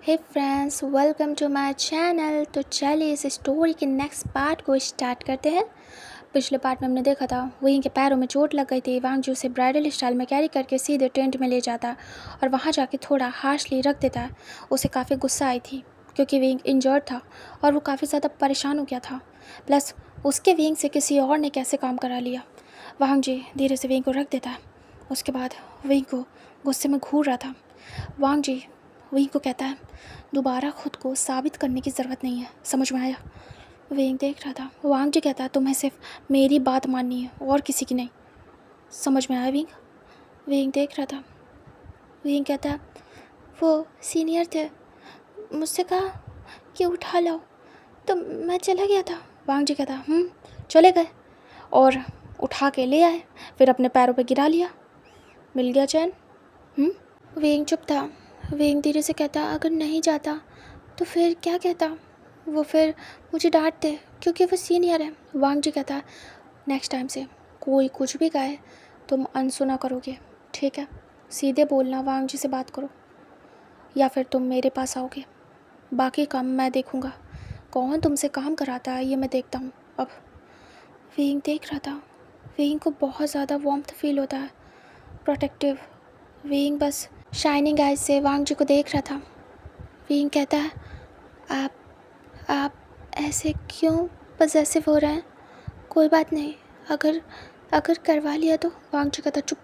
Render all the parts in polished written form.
Hey friends, welcome to my channel. तो चलिए इस स्टोरी के नेक्स्ट पार्ट को स्टार्ट करते हैं। पिछले पार्ट में हमने देखा था वहीं के पैरों में चोट लग गई थी। वांग जी उसे ब्राइडल स्टाइल में कैरी करके सीधे टेंट में ले जाता और वहाँ जाके थोड़ा हार्शली रख देता। उसे काफ़ी गुस्सा आई थी क्योंकि विंग इंजर्ड था और वो काफ़ी ज़्यादा परेशान हो गया था। प्लस उसके विंग से किसी और ने कैसे काम करा लिया। वांग जी धीरे से विंग को रख देता है। उसके बाद विंग को गुस्से में घूर रहा था। वांग जी विंग को कहता है, दोबारा खुद को साबित करने की ज़रूरत नहीं है, समझ में आया? विंग देख रहा था। वांग जी कहता है, तुम्हें सिर्फ मेरी बात माननी है और किसी की नहीं, समझ में आया विंग? विंग देख रहा था। विंग कहता है, वो सीनियर थे, मुझसे कहा कि उठा लाओ तो मैं चला गया था। वांग जी कहता, चले गए और उठा के ले आए, फिर अपने पैरों पे गिरा लिया, मिल गया चैन। विंग चुप था। विंग धीरे से कहता, अगर नहीं जाता तो फिर क्या कहता? वो फिर मुझे डांटते क्योंकि वो सीनियर है। वांग जी कहता, नेक्स्ट टाइम से कोई कुछ भी कहे तुम अनसुना करोगे, ठीक है? सीधे बोलना, वांग जी से बात करो या फिर तुम मेरे पास आओगे। बाकी काम मैं देखूँगा, कौन तुमसे काम कराता है ये मैं देखता हूँ अब। विंग देख रहा था। विंग को बहुत ज़्यादा वार्मथ फील होता है, प्रोटेक्टिव। विंग बस शाइनिंग आइज से वांग जी को देख रहा था। विंग कहता है, आप ऐसे क्यों पजेसिव हो रहे हैं? कोई बात नहीं, अगर करवा लिया तो। वांग जी कहता, चुप।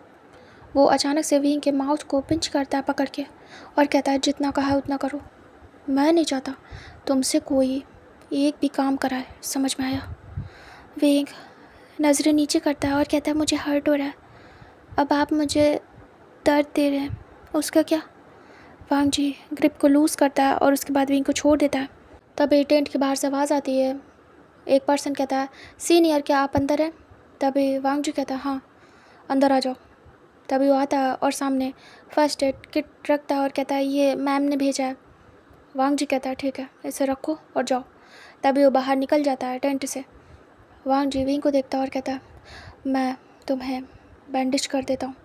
वो अचानक से विंग के माउथ को पिंच करता है पकड़ के और कहता है, जितना कहा है उतना करो। मैं नहीं चाहता तुमसे कोई एक भी काम कराए, समझ में आया? विंग नज़रें नीचे करता है और कहता है, मुझे हर्ट हो रहा है, अब आप मुझे दर्द दे रहे हैं, उसका क्या? वांग जी ग्रिप को लूज़ करता है और उसके बाद विंग को छोड़ देता है। तभी टेंट के बाहर से आवाज़ आती है। एक पर्सन कहता है, सीनियर क्या आप अंदर हैं? तभी वांग जी कहता है, हाँ अंदर आ जाओ। तभी वो आता है और सामने फर्स्ट एड किट रखता है और कहता है, ये मैम ने भेजा है। वांग जी कहता है, ठीक है इसे रखो और जाओ। तभी वो बाहर निकल जाता है टेंट से। वांग जी विंग को देखता है और कहता है, मैं तुम्हें बैंडेज कर देता हूँ,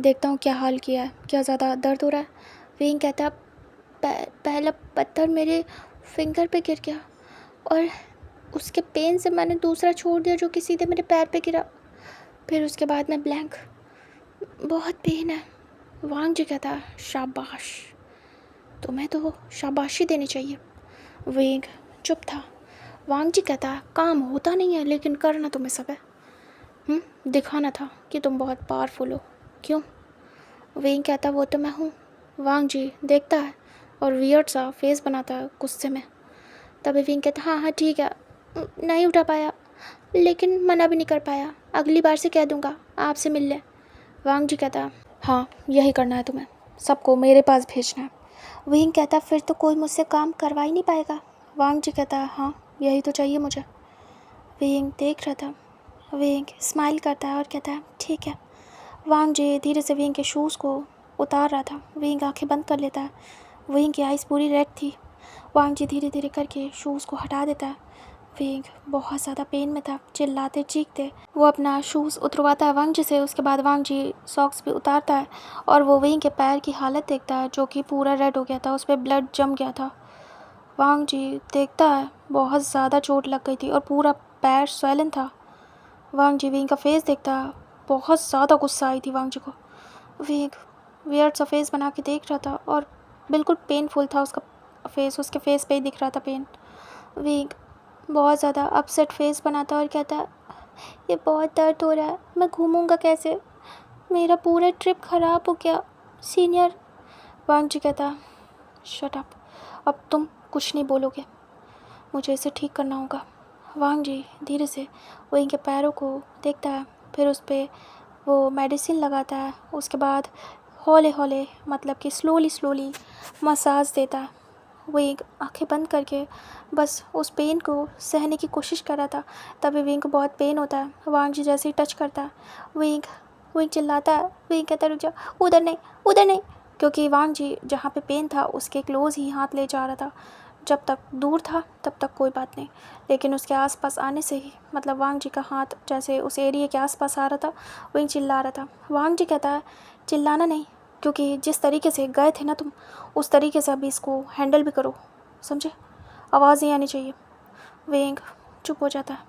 देखता हूँ क्या हाल किया है, क्या ज़्यादा दर्द हो रहा है? विंग कहता है, पहला पत्थर मेरे फिंगर पे गिर गया और उसके पेन से मैंने दूसरा छोड़ दिया जो कि सीधे मेरे पैर पे गिरा, फिर उसके बाद मैं ब्लैंक, बहुत पेन है। वांग जी कहता है, शाबाश, तुम्हें तो शाबाशी देनी चाहिए। विंग चुप था। वांग जी कहता है, काम होता नहीं है लेकिन करना तुम्हें सब है, दिखाना था कि तुम बहुत पावरफुल हो, क्यों? विंग कहता, वो तो मैं हूँ। वांग जी देखता है और वियर्ड सा फेस बनाता है गुस्से में। तभी विंग कहता, हाँ ठीक है, नहीं उठा पाया लेकिन मना भी नहीं कर पाया, अगली बार से कह दूँगा आपसे मिल ले। वांग जी कहता, हाँ यही करना है तुम्हें, सबको मेरे पास भेजना है। विंग कहता, फिर तो कोई मुझसे काम करवा ही नहीं पाएगा। वांग जी कहता, हाँ यही तो चाहिए मुझे। विंग देख रहा था। विंग स्माइल करता है और कहता है, ठीक है। वांग जी धीरे से विंग के शूज़ को उतार रहा था। विंग आंखें बंद कर लेता है। विंग की आइज़ पूरी रेड थी। वांग जी धीरे धीरे करके शूज़ को हटा देता है। विंग बहुत ज़्यादा पेन में था, चिल्लाते चीखते वो अपना शूज़ उतरवाता है वांग जी से। उसके बाद वांग जी सॉक्स भी उतारता है और वो विंग के पैर की हालत देखता है जो कि पूरा रेड हो गया था, उस पर ब्लड जम गया था। वांग जी देखता है बहुत ज़्यादा चोट लग गई थी और पूरा पैर स्वेलन था। वांग जी विंग का फेस देखता है, बहुत ज़्यादा गुस्सा आई थी वांग जी को। विंग वियर्ड सा फेस बना के देख रहा था और बिल्कुल पेनफुल था उसका फेस, उसके फेस पे ही दिख रहा था पेन। विंग बहुत ज़्यादा अपसेट फेस बनाता और कहता, ये बहुत दर्द हो रहा है, मैं घूमूंगा कैसे, मेरा पूरा ट्रिप ख़राब हो गया सीनियर। वांग जी कहता, शट अप, अब तुम कुछ नहीं बोलोगे, मुझे इसे ठीक करना होगा। वांग जी धीरे से विंग के पैरों को देखता है, फिर उस पर वो मेडिसिन लगाता है। उसके बाद हौले हौले मतलब कि स्लोली मसाज देता है। विंग आंखें बंद करके बस उस पेन को सहने की कोशिश कर रहा था। तभी विंग को बहुत पेन होता है। वांग जी जैसे ही टच करता है, विंग विंग चिल्लाता है। विंग कहता, रुक जा, उधर नहीं उधर नहीं, क्योंकि वांग जी जहाँ पे पेन था उसके क्लोज ही हाथ ले जा रहा था। जब तक दूर था तब तक कोई बात नहीं, लेकिन उसके आसपास आने से ही मतलब वांग जी का हाथ जैसे उस एरिया के आसपास आ रहा था, विंग चिल्ला रहा था। वांग जी कहता है, चिल्लाना नहीं, क्योंकि जिस तरीके से गए थे ना तुम, उस तरीके से अभी इसको हैंडल भी करो, समझे? आवाज़ नहीं आनी चाहिए। विंग चुप हो जाता है।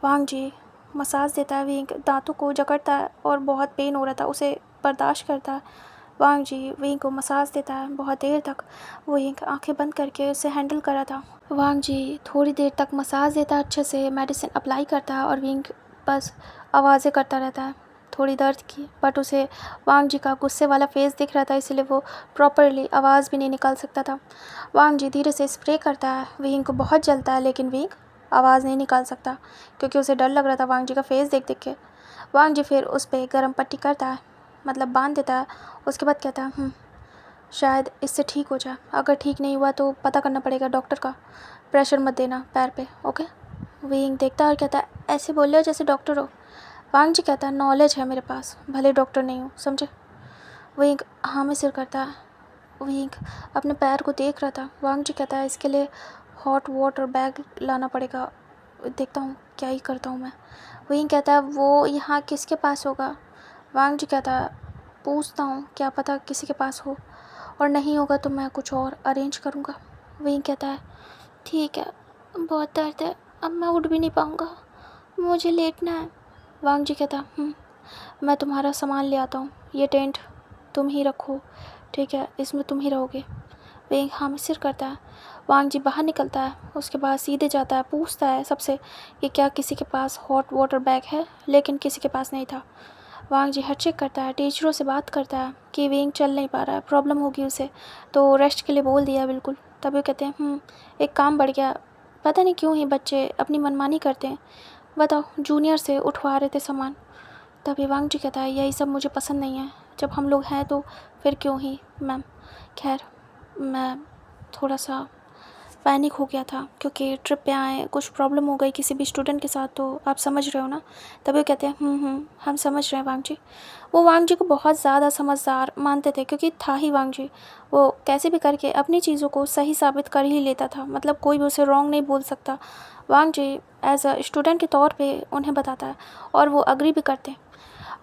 वांग जी मसाज देता है, विंग दांतों को जकड़ता है और बहुत पेन हो रहा था, उसे बर्दाश्त करता है। वांग जी विंग को मसाज देता है बहुत देर तक। विंग आंखें बंद करके उसे हैंडल कर रहा था। वांग जी थोड़ी देर तक मसाज देता है, अच्छे से मेडिसिन अप्लाई करता है और विंग बस आवाज़ें करता रहता है थोड़ी दर्द की। बट उसे वांग जी का गुस्से वाला फेस दिख रहा था, इसलिए वो प्रॉपरली आवाज़ भी नहीं निकाल सकता था। वांग जी धीरे से स्प्रे करता है, विंग को बहुत जलता है लेकिन विंग आवाज़ नहीं निकाल सकता क्योंकि उसे डर लग रहा था वांग जी का फेस देख देख के। वांग जी फिर उस पर गर्म पट्टी करता है, मतलब बांध देता है। उसके बाद कहता है शायद इससे ठीक हो जाए, अगर ठीक नहीं हुआ तो पता करना पड़ेगा डॉक्टर का। प्रेशर मत देना पैर पे, ओके? विंग देखता है और कहता है ऐसे बोल रहे हो जैसे डॉक्टर हो। वांग जी कहता है नॉलेज है मेरे पास, भले डॉक्टर नहीं हूँ, समझे? विंग हाँ में सिर करता है। विंग अपने पैर को देख रहा था। वांग जी कहता है इसके लिए हॉट वाटर बैग लाना पड़ेगा, देखता हूँ क्या ही करता हूँ मैं। विंग कहता है वो यहाँ किसके पास होगा? वांग जी कहता है पूछता हूँ, क्या पता किसी के पास हो, और नहीं होगा तो मैं कुछ और अरेंज करूँगा। विंग कहता है ठीक है, बहुत दर्द है, अब मैं उठ भी नहीं पाऊँगा, मुझे लेटना है। वांग जी कहता मैं तुम्हारा सामान ले आता हूँ, ये टेंट तुम ही रखो, ठीक है? इसमें तुम ही रहोगे। विंग हाँ में सिर करता है। वांग जी बाहर निकलता है, उसके बाद सीधे जाता है, पूछता है सबसे कि क्या किसी के पास हॉट वाटर बैग है, लेकिन किसी के पास नहीं था। वांग जी हर चेक करता है, टीचरों से बात करता है कि विंग चल नहीं पा रहा है, प्रॉब्लम होगी उसे, तो रेस्ट के लिए बोल दिया बिल्कुल। तभी वो कहते हैं एक काम बढ़ गया, पता नहीं क्यों ही बच्चे अपनी मनमानी करते हैं, बताओ जूनियर से उठवा रहे थे सामान। तभी वांग जी कहता है यही सब मुझे पसंद नहीं है, जब हम लोग हैं तो फिर क्यों ही मैम। खैर मैं थोड़ा सा पैनिक हो गया था क्योंकि ट्रिप पे आए, कुछ प्रॉब्लम हो गई किसी भी स्टूडेंट के साथ, तो आप समझ रहे हो ना। तभी वो कहते हैं हम समझ रहे हैं वांग जी। वो वांग जी को बहुत ज़्यादा समझदार मानते थे क्योंकि था ही वांग जी, वो कैसे भी करके अपनी चीज़ों को सही साबित कर ही लेता था, मतलब कोई भी उसे रॉन्ग नहीं बोल सकता। वांग जी एज अ स्टूडेंट के तौर पर उन्हें बताता है और वो अग्री भी करते हैं।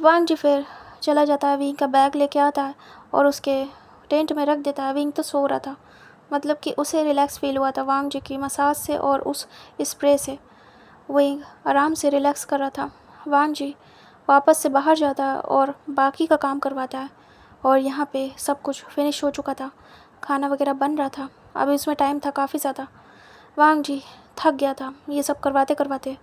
वांग जी फिर चला जाता है, विंग का बैग लेके आता है और उसके टेंट में रख देता है। विंग तो सो रहा था, मतलब कि उसे रिलैक्स फील हुआ था वांग जी की मसाज से और उस स्प्रे से। विंग आराम से रिलैक्स कर रहा था। वांग जी वापस से बाहर जाता है और बाकी का काम करवाता है, और यहाँ पे सब कुछ फिनिश हो चुका था, खाना वगैरह बन रहा था, अभी उसमें टाइम था काफ़ी ज़्यादा। वांग जी थक गया था ये सब करवाते करवाते।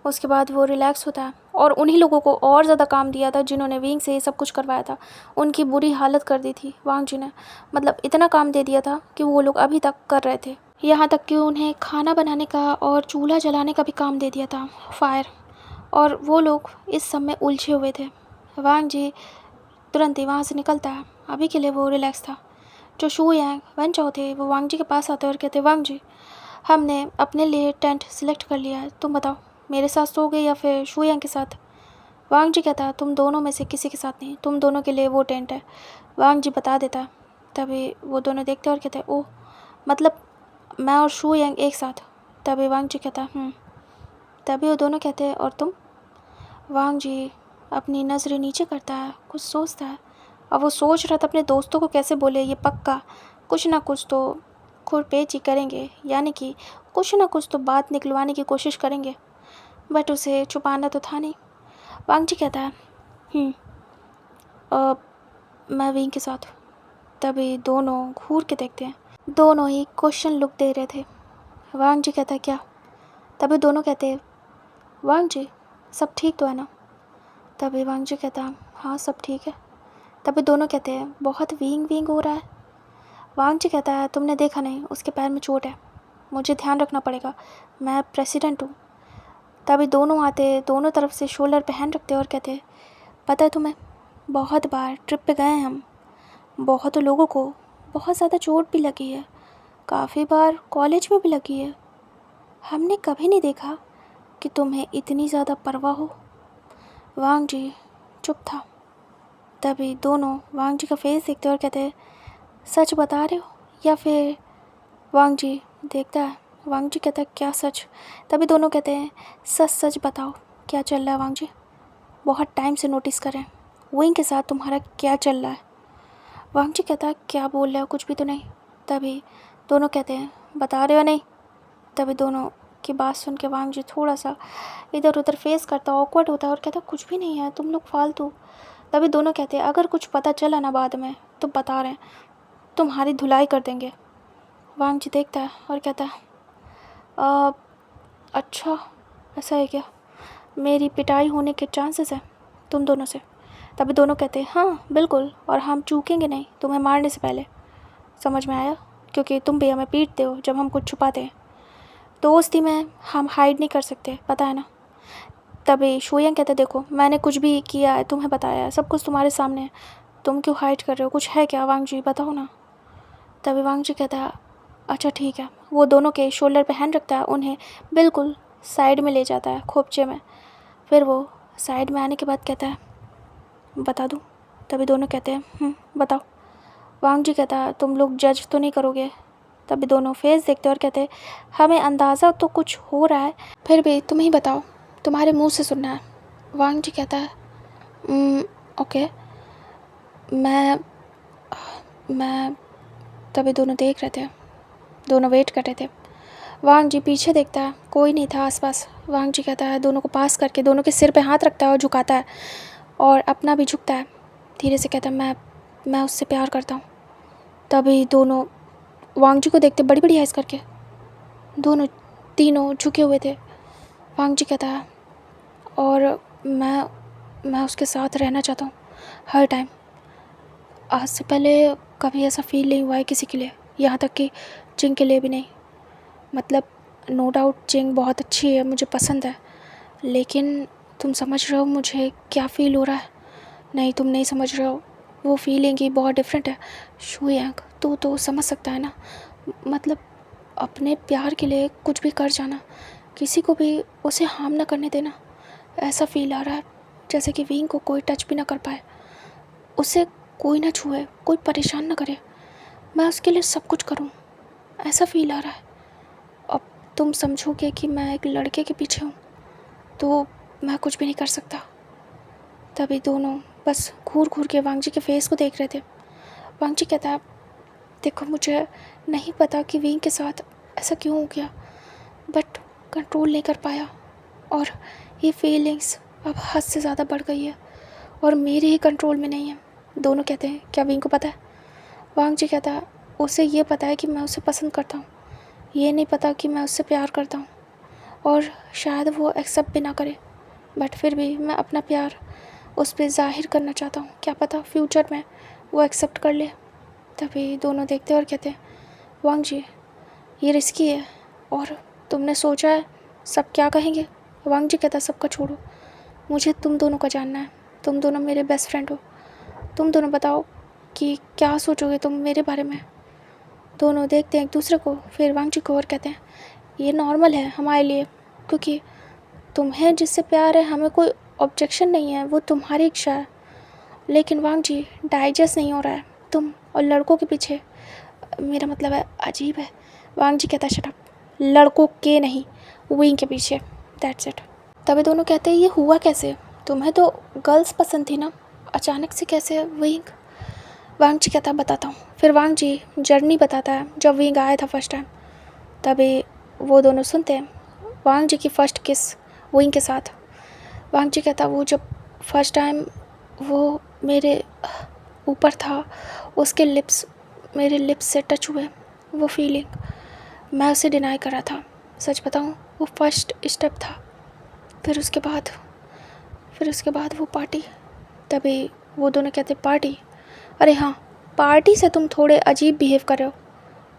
उसके बाद वो रिलैक्स होता है और उन्हीं लोगों को और ज़्यादा काम दिया था जिन्होंने विंग से ये सब कुछ करवाया था, उनकी बुरी हालत कर दी थी वांग जी ने, मतलब इतना काम दे दिया था कि वो लोग अभी तक कर रहे थे, यहाँ तक कि उन्हें खाना बनाने का और चूल्हा जलाने का भी काम दे दिया था, फायर, और वो लोग इस सब में उलझे हुए थे। वांग जी तुरंत ही वहाँ से निकलता है, अभी के लिए वो रिलैक्स था। जो शू यांग वन चाओ थे वो वांग जी के पास आते और कहते वांग जी हमने अपने लिए टेंट सिलेक्ट कर लिया है, तुम बताओ मेरे साथ सोओगे या फिर शू यांग के साथ? वांग जी कहता है तुम दोनों में से किसी के साथ नहीं, तुम दोनों के लिए वो टेंट है। वांग जी बता देता है। तभी वो दोनों देखते और कहते हैं ओह, मतलब मैं और शू यांग एक साथ? तभी वांग जी कहता है तभी वो दोनों कहते हैं और तुम? वांग जी अपनी नज़रें नीचे करता है, कुछ सोचता है। अब वो सोच रहा था अपने दोस्तों को कैसे बोले, ये पक्का कुछ ना कुछ तो खुरपेची करेंगे, यानी कि कुछ ना कुछ तो बात निकलवाने की कोशिश करेंगे, बट उसे छुपाना तो था नहीं। वांग जी कहता है मैं विंग के साथ। तभी दोनों घूर के देखते हैं, दोनों ही क्वेश्चन लुक दे रहे थे। वांग जी कहता है क्या? तभी दोनों कहते हैं वांग जी सब ठीक तो है ना? तभी वांग जी कहता है हाँ सब ठीक है। तभी दोनों कहते हैं बहुत विंग विंग हो रहा है। वांग जी कहता है तुमने देखा नहीं, उसके पैर में चोट है, मुझे ध्यान रखना पड़ेगा, मैं प्रेसिडेंट हूँ। तभी दोनों आते, दोनों तरफ से शोल्डर पे हैंड रखते और कहते पता है तुम्हें, बहुत बार ट्रिप पे गए हैं हम, बहुत लोगों को बहुत ज़्यादा चोट भी लगी है, काफ़ी बार कॉलेज में भी लगी है, हमने कभी नहीं देखा कि तुम्हें इतनी ज़्यादा परवाह हो। वांग जी चुप था। तभी दोनों वांग जी का फेस देखते और कहते सच बता रहे हो या फिर? वांग जी देखता है, वांग जी कहता है क्या सच? तभी दोनों कहते हैं सच सच बताओ क्या चल रहा है वांग जी, बहुत टाइम से नोटिस करें विंग के साथ तुम्हारा क्या चल रहा है। वांग जी कहता है क्या बोल रहे हो, कुछ भी तो नहीं। तभी दोनों कहते हैं बता रहे हो नहीं। तभी दोनों की बात सुन के वांग जी थोड़ा सा इधर उधर फेस करता, ऑकवर्ड होता है और कहता कुछ भी नहीं है, तुम लोग फालतू। तभी दोनों कहते हैं अगर कुछ पता चला ना बाद में तो बता रहे हैं तुम्हारी धुलाई कर देंगे। वांग जी देखता है और कहता है अच्छा ऐसा है क्या, मेरी पिटाई होने के चांसेस है तुम दोनों से। तभी दोनों कहते हैं हाँ बिल्कुल, और हम चूकेंगे नहीं तुम्हें मारने से पहले। समझ में आया, क्योंकि तुम भी हमें पीटते हो जब हम कुछ छुपाते हैं। दोस्ती में हम हाइड नहीं कर सकते, पता है ना। तभी शुयंग कहते देखो मैंने कुछ भी किया है तुम्हें बताया है, सब कुछ तुम्हारे सामने है, तुम क्यों हाइड कर रहे हो, कुछ है क्या वांग जी बताओ ना। तभी वांग जी कहता है अच्छा ठीक है। वो दोनों के शोल्डर पे हैंड रखता है, उन्हें बिल्कुल साइड में ले जाता है खोपचे में। फिर वो साइड में आने के बाद कहता है बता दूँ। तभी दोनों कहते हैं बताओ। वांग जी कहता है तुम लोग जज तो नहीं करोगे। तभी दोनों फेस देखते और कहते हमें अंदाज़ा तो कुछ हो रहा है, फिर भी तुम ही बताओ, तुम्हारे मुंह से सुनना है। वांग जी कहता है ओके मैं तभी दोनों देख रहे थे, दोनों वेट कर रहे थे। वांग जी पीछे देखता है, कोई नहीं था आसपास। वांग जी कहता है दोनों को पास करके दोनों के सिर पे हाथ रखता है और झुकाता है और अपना भी झुकता है। धीरे से कहता है मैं उससे प्यार करता हूँ। तभी दोनों वांग जी को देखते बड़ी बड़ी आइज़ करके, दोनों तीनों झुके हुए थे। वांग जी कहता है और मैं उसके साथ रहना चाहता हूँ हर टाइम। आज से पहले कभी ऐसा फील नहीं हुआ है किसी के लिए, यहाँ तक कि चिंग के लिए भी नहीं। मतलब नो डाउट चिंग बहुत अच्छी है, मुझे पसंद है, लेकिन तुम समझ रहे हो मुझे क्या फ़ील हो रहा है। नहीं तुम नहीं समझ रहे हो, वो फीलिंग ही बहुत डिफरेंट है। शुयांग तू तो समझ सकता है ना, मतलब अपने प्यार के लिए कुछ भी कर जाना, किसी को भी उसे हार्म ना करने देना। ऐसा फील आ रहा है जैसे कि विंग को कोई टच भी ना कर पाए, उसे कोई ना छुए, कोई परेशान ना करे, मैं उसके लिए सब कुछ करूं, ऐसा फील आ रहा है। अब तुम समझोगे कि मैं एक लड़के के पीछे हूँ तो मैं कुछ भी नहीं कर सकता। तभी दोनों बस घूर घूर के वांग जी के फेस को देख रहे थे। वांग जी कहता है देखो मुझे नहीं पता कि विंग के साथ ऐसा क्यों हो गया, बट कंट्रोल नहीं कर पाया और ये फीलिंग्स अब हद से ज़्यादा बढ़ गई है और मेरे ही कंट्रोल में नहीं है। दोनों कहते हैं क्या विंग को पता है। वांग जी कहता है उसे ये पता है कि मैं उसे पसंद करता हूँ, ये नहीं पता कि मैं उससे प्यार करता हूँ, और शायद वो एक्सेप्ट भी ना करे, बट फिर भी मैं अपना प्यार उस पर ज़ाहिर करना चाहता हूँ, क्या पता फ्यूचर में वो एक्सेप्ट कर ले। तभी दोनों देखते और कहते हैं वांग जी ये रिस्की है और तुमने सोचा है सब क्या कहेंगे। वांग जी कहता सबका छोड़ो, मुझे तुम दोनों का जानना है, तुम दोनों मेरे बेस्ट फ्रेंड हो, तुम दोनों बताओ कि क्या सोचोगे तुम मेरे बारे में। दोनों देखते हैं एक दूसरे को, फिर वांग जी को और कहते हैं ये नॉर्मल है हमारे लिए, क्योंकि तुम्हें जिससे प्यार है हमें कोई ऑब्जेक्शन नहीं है, वो तुम्हारी इच्छा है। लेकिन वांग जी डाइजेस्ट नहीं हो रहा है तुम और लड़कों के पीछे, मेरा मतलब है अजीब है। वांग जी कहता है शट अप, लड़कों के नहीं विंग के पीछे, दैट्स इट। तभी दोनों कहते हैं ये हुआ कैसे, तुम्हें तो गर्ल्स पसंद थी ना, अचानक से कैसे विंग। वांग जी कहता बताता हूँ। फिर वांग जी जर्नी बताता है जब विंग आया था फर्स्ट टाइम। तभी वो दोनों सुनते हैं वांग जी की फ़र्स्ट किस विंग के साथ। वांग जी कहता वो जब फर्स्ट टाइम वो मेरे ऊपर था, उसके लिप्स मेरे लिप्स से टच हुए, वो फीलिंग मैं उसे डिनाई कर रहा था। सच बताऊँ वो फर्स्ट स्टेप था। फिर उसके बाद वो पार्टी। तभी वो दोनों कहते पार्टी, अरे हाँ पार्टी से तुम थोड़े अजीब बिहेव कर रहे हो,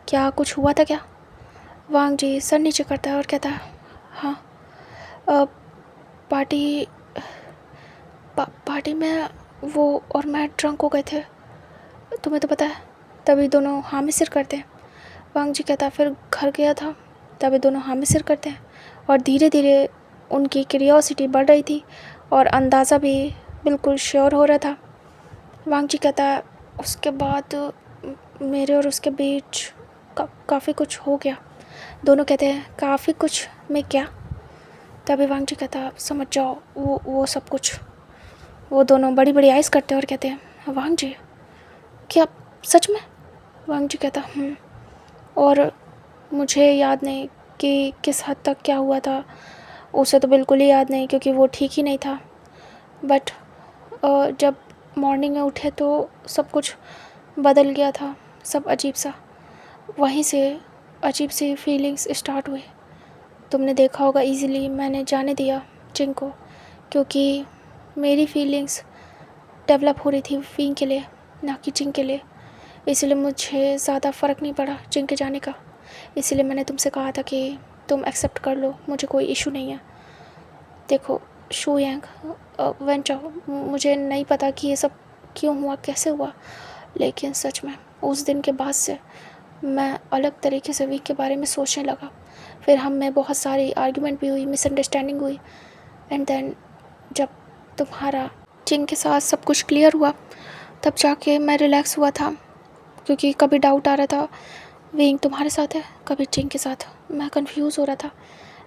क्या कुछ हुआ था क्या। वांग जी सर नीचे करता है और कहता है हाँ पार्टी में वो और मैं ड्रंक हो गए थे, तुम्हें तो पता है। तभी दोनों हाँ में सिर करते हैं। वांग जी कहता फिर घर गया था। तभी दोनों हाँ में सिर करते हैं और धीरे धीरे उनकी क्यूरियोसिटी बढ़ रही थी और अंदाज़ा भी बिल्कुल श्योर हो रहा था। वांग जी कहता है उसके बाद मेरे और उसके बीच काफ़ी कुछ हो गया। दोनों कहते हैं काफ़ी कुछ में क्या। तभी वांग जी कहता समझ जाओ वो सब कुछ। वो दोनों बड़ी बड़ी आइज़ करते हैं और कहते हैं वांग जी क्या सच में? वांग जी कहता और मुझे याद नहीं कि किस हद तक क्या हुआ था, उसे तो बिल्कुल ही याद नहीं क्योंकि वो ठीक ही नहीं था। बट जब मॉर्निंग में उठे तो सब कुछ बदल गया था, सब अजीब सा। वहीं से अजीब सी फीलिंग्स स्टार्ट हुई। तुमने देखा होगा इजीली मैंने जाने दिया चिंग को, क्योंकि मेरी फीलिंग्स डेवलप हो रही थी विंग के लिए, ना कि चिंग के लिए। इसलिए मुझे ज़्यादा फ़र्क नहीं पड़ा चिंग के जाने का। इसलिए मैंने तुमसे कहा था कि तुम एक्सेप्ट कर लो, मुझे कोई इशू नहीं है। देखो शू यांग, वेंचाओ, मुझे नहीं पता कि ये सब क्यों हुआ, कैसे हुआ, लेकिन सच में उस दिन के बाद से मैं अलग तरीके से वीक के बारे में सोचने लगा। फिर हम में बहुत सारी आर्ग्यूमेंट भी हुई, मिसअंडरस्टैंडिंग हुई। एंड देन जब तुम्हारा चिंग के साथ सब कुछ क्लियर हुआ तब जाके मैं रिलैक्स हुआ था, क्योंकि कभी डाउट आ रहा था विंग तुम्हारे साथ है, कभी चिंग के साथ। मैं कंफ्यूज हो रहा था।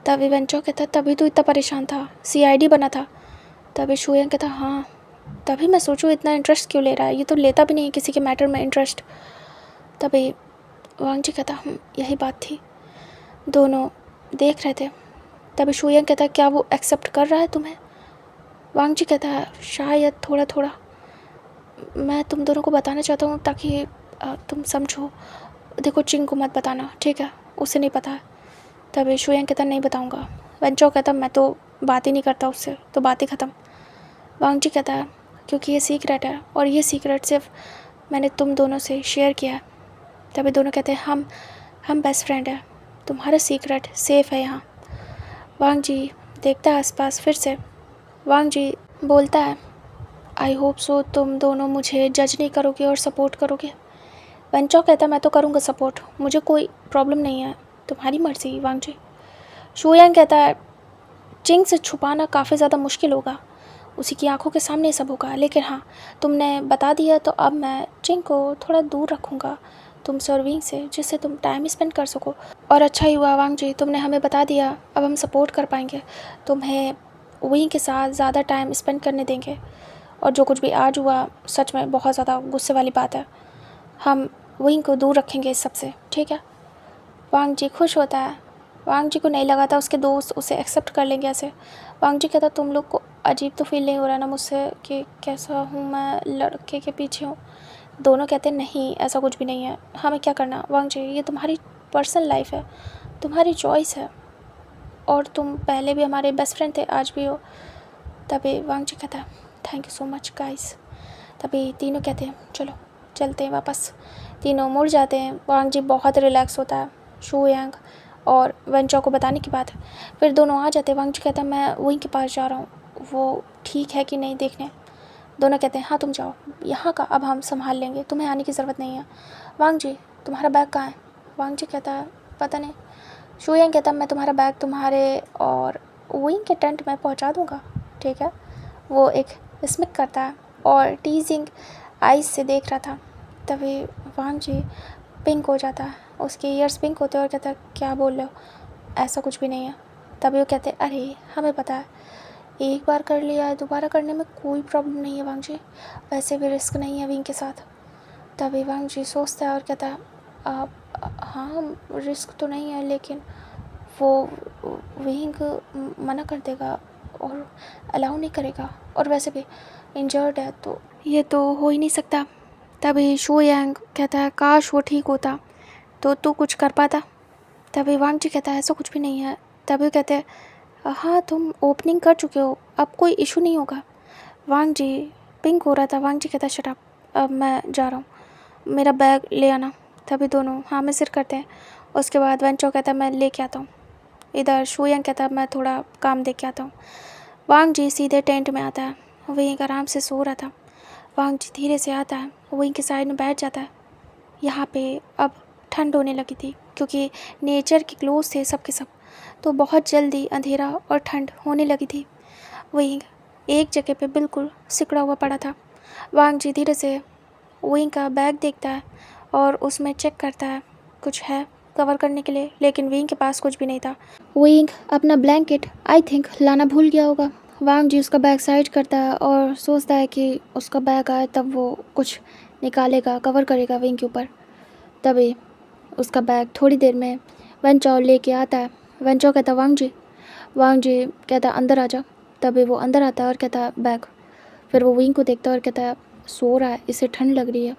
तभी वेंचो कहता तभी तो इतना परेशान था, सीआईडी बना था। तभी शुयंग कहता हाँ, तभी मैं सोचूं इतना इंटरेस्ट क्यों ले रहा है, ये तो लेता भी नहीं है किसी के मैटर में इंटरेस्ट। तभी वांग जी कहता यही बात थी, दोनों देख रहे थे। तभी शुयंग कहता क्या वो एक्सेप्ट कर रहा है तुम्हें? वांग जी कहता है शायद थोड़ा थोड़ा। मैं तुम दोनों को बताना चाहता हूँ ताकि तुम समझो। देखो चिंग को मत बताना, ठीक है, उसे नहीं पता है। तभी शुयंग कहता नहीं बताऊँगा। वेंचो कहता मैं तो बात ही नहीं करता उससे, तो बात ही ख़त्म। वांग जी कहता है क्योंकि ये सीक्रेट है और ये सीक्रेट सिर्फ मैंने तुम दोनों से शेयर किया है। तभी दोनों कहते हैं हम बेस्ट फ्रेंड हैं, तुम्हारा सीक्रेट सेफ़ है यहाँ। वांग जी देखता है आसपास फिर से। वांग जी बोलता है आई होप सो तुम दोनों मुझे जज नहीं करोगे और सपोर्ट करोगे। वेंचो कहता मैं तो करूँगा सपोर्ट, मुझे कोई प्रॉब्लम नहीं है, तुम्हारी मर्ज़ी वांग जी। शुयांग कहता है चिंग से छुपाना काफ़ी ज़्यादा मुश्किल होगा, उसी की आंखों के सामने ये सब होगा, लेकिन हाँ तुमने बता दिया तो अब मैं चिंग को थोड़ा दूर रखूँगा तुमसे और विंग से, जिससे तुम टाइम स्पेंड कर सको। और अच्छा ही हुआ वांग जी तुमने हमें बता दिया, अब हम सपोर्ट कर पाएंगे, तुम्हें विंग के साथ ज़्यादा टाइम स्पेंड करने देंगे। और जो कुछ भी आज हुआ सच में बहुत ज़्यादा गुस्से वाली बात है, हम विंग को दूर रखेंगे इस सब से, ठीक है। वांग जी खुश होता है। वांग जी को नहीं लगा था उसके दोस्त उसे एक्सेप्ट कर लेंगे ऐसे। वांग जी कहता तुम लोग को अजीब तो फील नहीं हो रहा ना मुझसे कि कैसा हूँ मैं लड़के के पीछे हूँ? दोनों कहते नहीं ऐसा कुछ भी नहीं है, हमें क्या करना वांग जी, ये तुम्हारी पर्सनल लाइफ है, तुम्हारी चॉइस है, और तुम पहले भी हमारे बेस्ट फ्रेंड थे, आज भी हो। तभी वांग जी कहता thank you so much guys. तभी तीनों कहते हैं चलो चलते हैं वापस। तीनों मुड़ जाते हैं। वांग जी बहुत रिलैक्स होता है शू यांग और वेंचो को बताने की बात। फिर दोनों आ जाते हैं। वांग जी कहता है मैं वहीं के पास जा रहा हूँ, वो ठीक है कि नहीं देखने। दोनों कहते हैं हाँ तुम जाओ, यहाँ का अब हम संभाल लेंगे, तुम्हें आने की ज़रूरत नहीं है। वांग जी तुम्हारा बैग कहाँ है? वांग जी कहता है पता नहीं। शू यांग कहता मैं तुम्हारा बैग तुम्हारे और विंग के टेंट में पहुँचा दूँगा, ठीक है। वो एक स्मिक करता है और टीजिंग आइज से देख रहा था। तभी वांग जी पिंक हो जाता है, उसके ईयर्स पिंक होते हैं और कहता है क्या बोल रहे हो, ऐसा कुछ भी नहीं है। तभी वो कहते हैं अरे हमें पता है, एक बार कर लिया है दोबारा करने में कोई प्रॉब्लम नहीं है वांग जी, वैसे भी रिस्क नहीं है विंग के साथ। तभी वांग जी सोचता है और कहता है हाँ रिस्क तो नहीं है, लेकिन वो विंग मना कर देगा और अलाउ नहीं करेगा, और वैसे भी इंजर्ड है तो ये तो हो ही नहीं सकता। तभी शू यांग कहता है काश वो ठीक होता तो तू कुछ कर पाता। तभी वांग जी कहता है ऐसा कुछ भी नहीं है। तभी कहते हैं हाँ तुम ओपनिंग कर चुके हो, अब कोई इशू नहीं होगा। वांग जी पिंक हो रहा था। वांग जी कहता है शट अप, अब मैं जा रहा हूँ, मेरा बैग ले आना। तभी दोनों हाँ में सिर करते हैं। उसके बाद वेंचो कहता है मैं लेके आता हूँ। इधर शू यांग कहता है मैं थोड़ा काम देख के आता हूँ। वांग जी सीधे टेंट में आता है। वहीं आराम से सो रहा था। वांग जी धीरे से आता है, वहीं के साइड में बैठ जाता है। यहाँ पे अब ठंड होने लगी थी क्योंकि नेचर के क्लोज थे सब के सब, तो बहुत जल्दी अंधेरा और ठंड होने लगी थी। वहीं एक जगह पे बिल्कुल सिकुड़ा हुआ पड़ा था। वांग जी धीरे से वहीं का बैग देखता है और उसमें चेक करता है कुछ है कवर करने के लिए, लेकिन विंग के पास कुछ भी नहीं था। विंग अपना ब्लैंकेट आई थिंक लाना भूल गया होगा। वांग जी उसका बैग साइड करता है और सोचता है कि उसका बैग आए तब वो कुछ निकालेगा, कवर करेगा विंग के ऊपर। तभी उसका बैग थोड़ी देर में वन चाओ लेके आता है। वन चाओ कहता वांग जी कहता अंदर आ जा। तभी वो अंदर आता है और कहता बैग। फिर वो विंग को देखता है और कहता है सो रहा है, इसे ठंड लग रही है।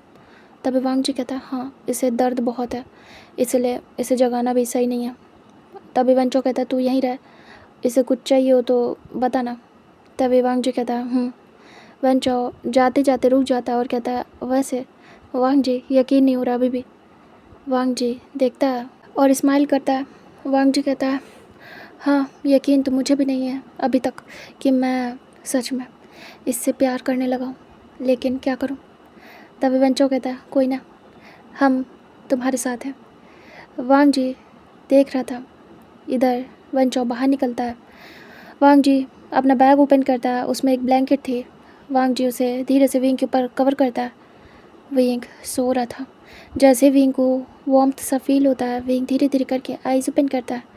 तभी वांग जी कहता है हाँ, इसे दर्द बहुत है, इसलिए इसे जगाना भी सही नहीं है। तभी वन चाओ कहता है तू यहीं रह, इसे कुछ चाहिए हो तो बताना। तभी वांग जी कहता है वन चाओ जाते जाते रुक जाता है और कहता है वैसे वांग जी यकीन नहीं हो रहा अभी भी। वांग जी देखता है और स्माइल करता है। वांग जी कहता है हाँ, यकीन तो मुझे भी नहीं है अभी तक कि मैं सच में इससे प्यार करने लगा हूँ, लेकिन क्या करूँ। तभी वन चाओ कहता है कोई ना, हम तुम्हारे साथ हैं। वांग जी देख रहा था इधर। वन चाओ बाहर निकलता है। वांग जी अपना बैग ओपन करता है, उसमें एक ब्लैंकेट थी। वांग जी उसे धीरे से विंग के ऊपर कवर करता है। विंग सो रहा था। जैसे विंग को वार्मथ सा फील होता है, विंग धीरे धीरे करके आइज़ ओपन करता है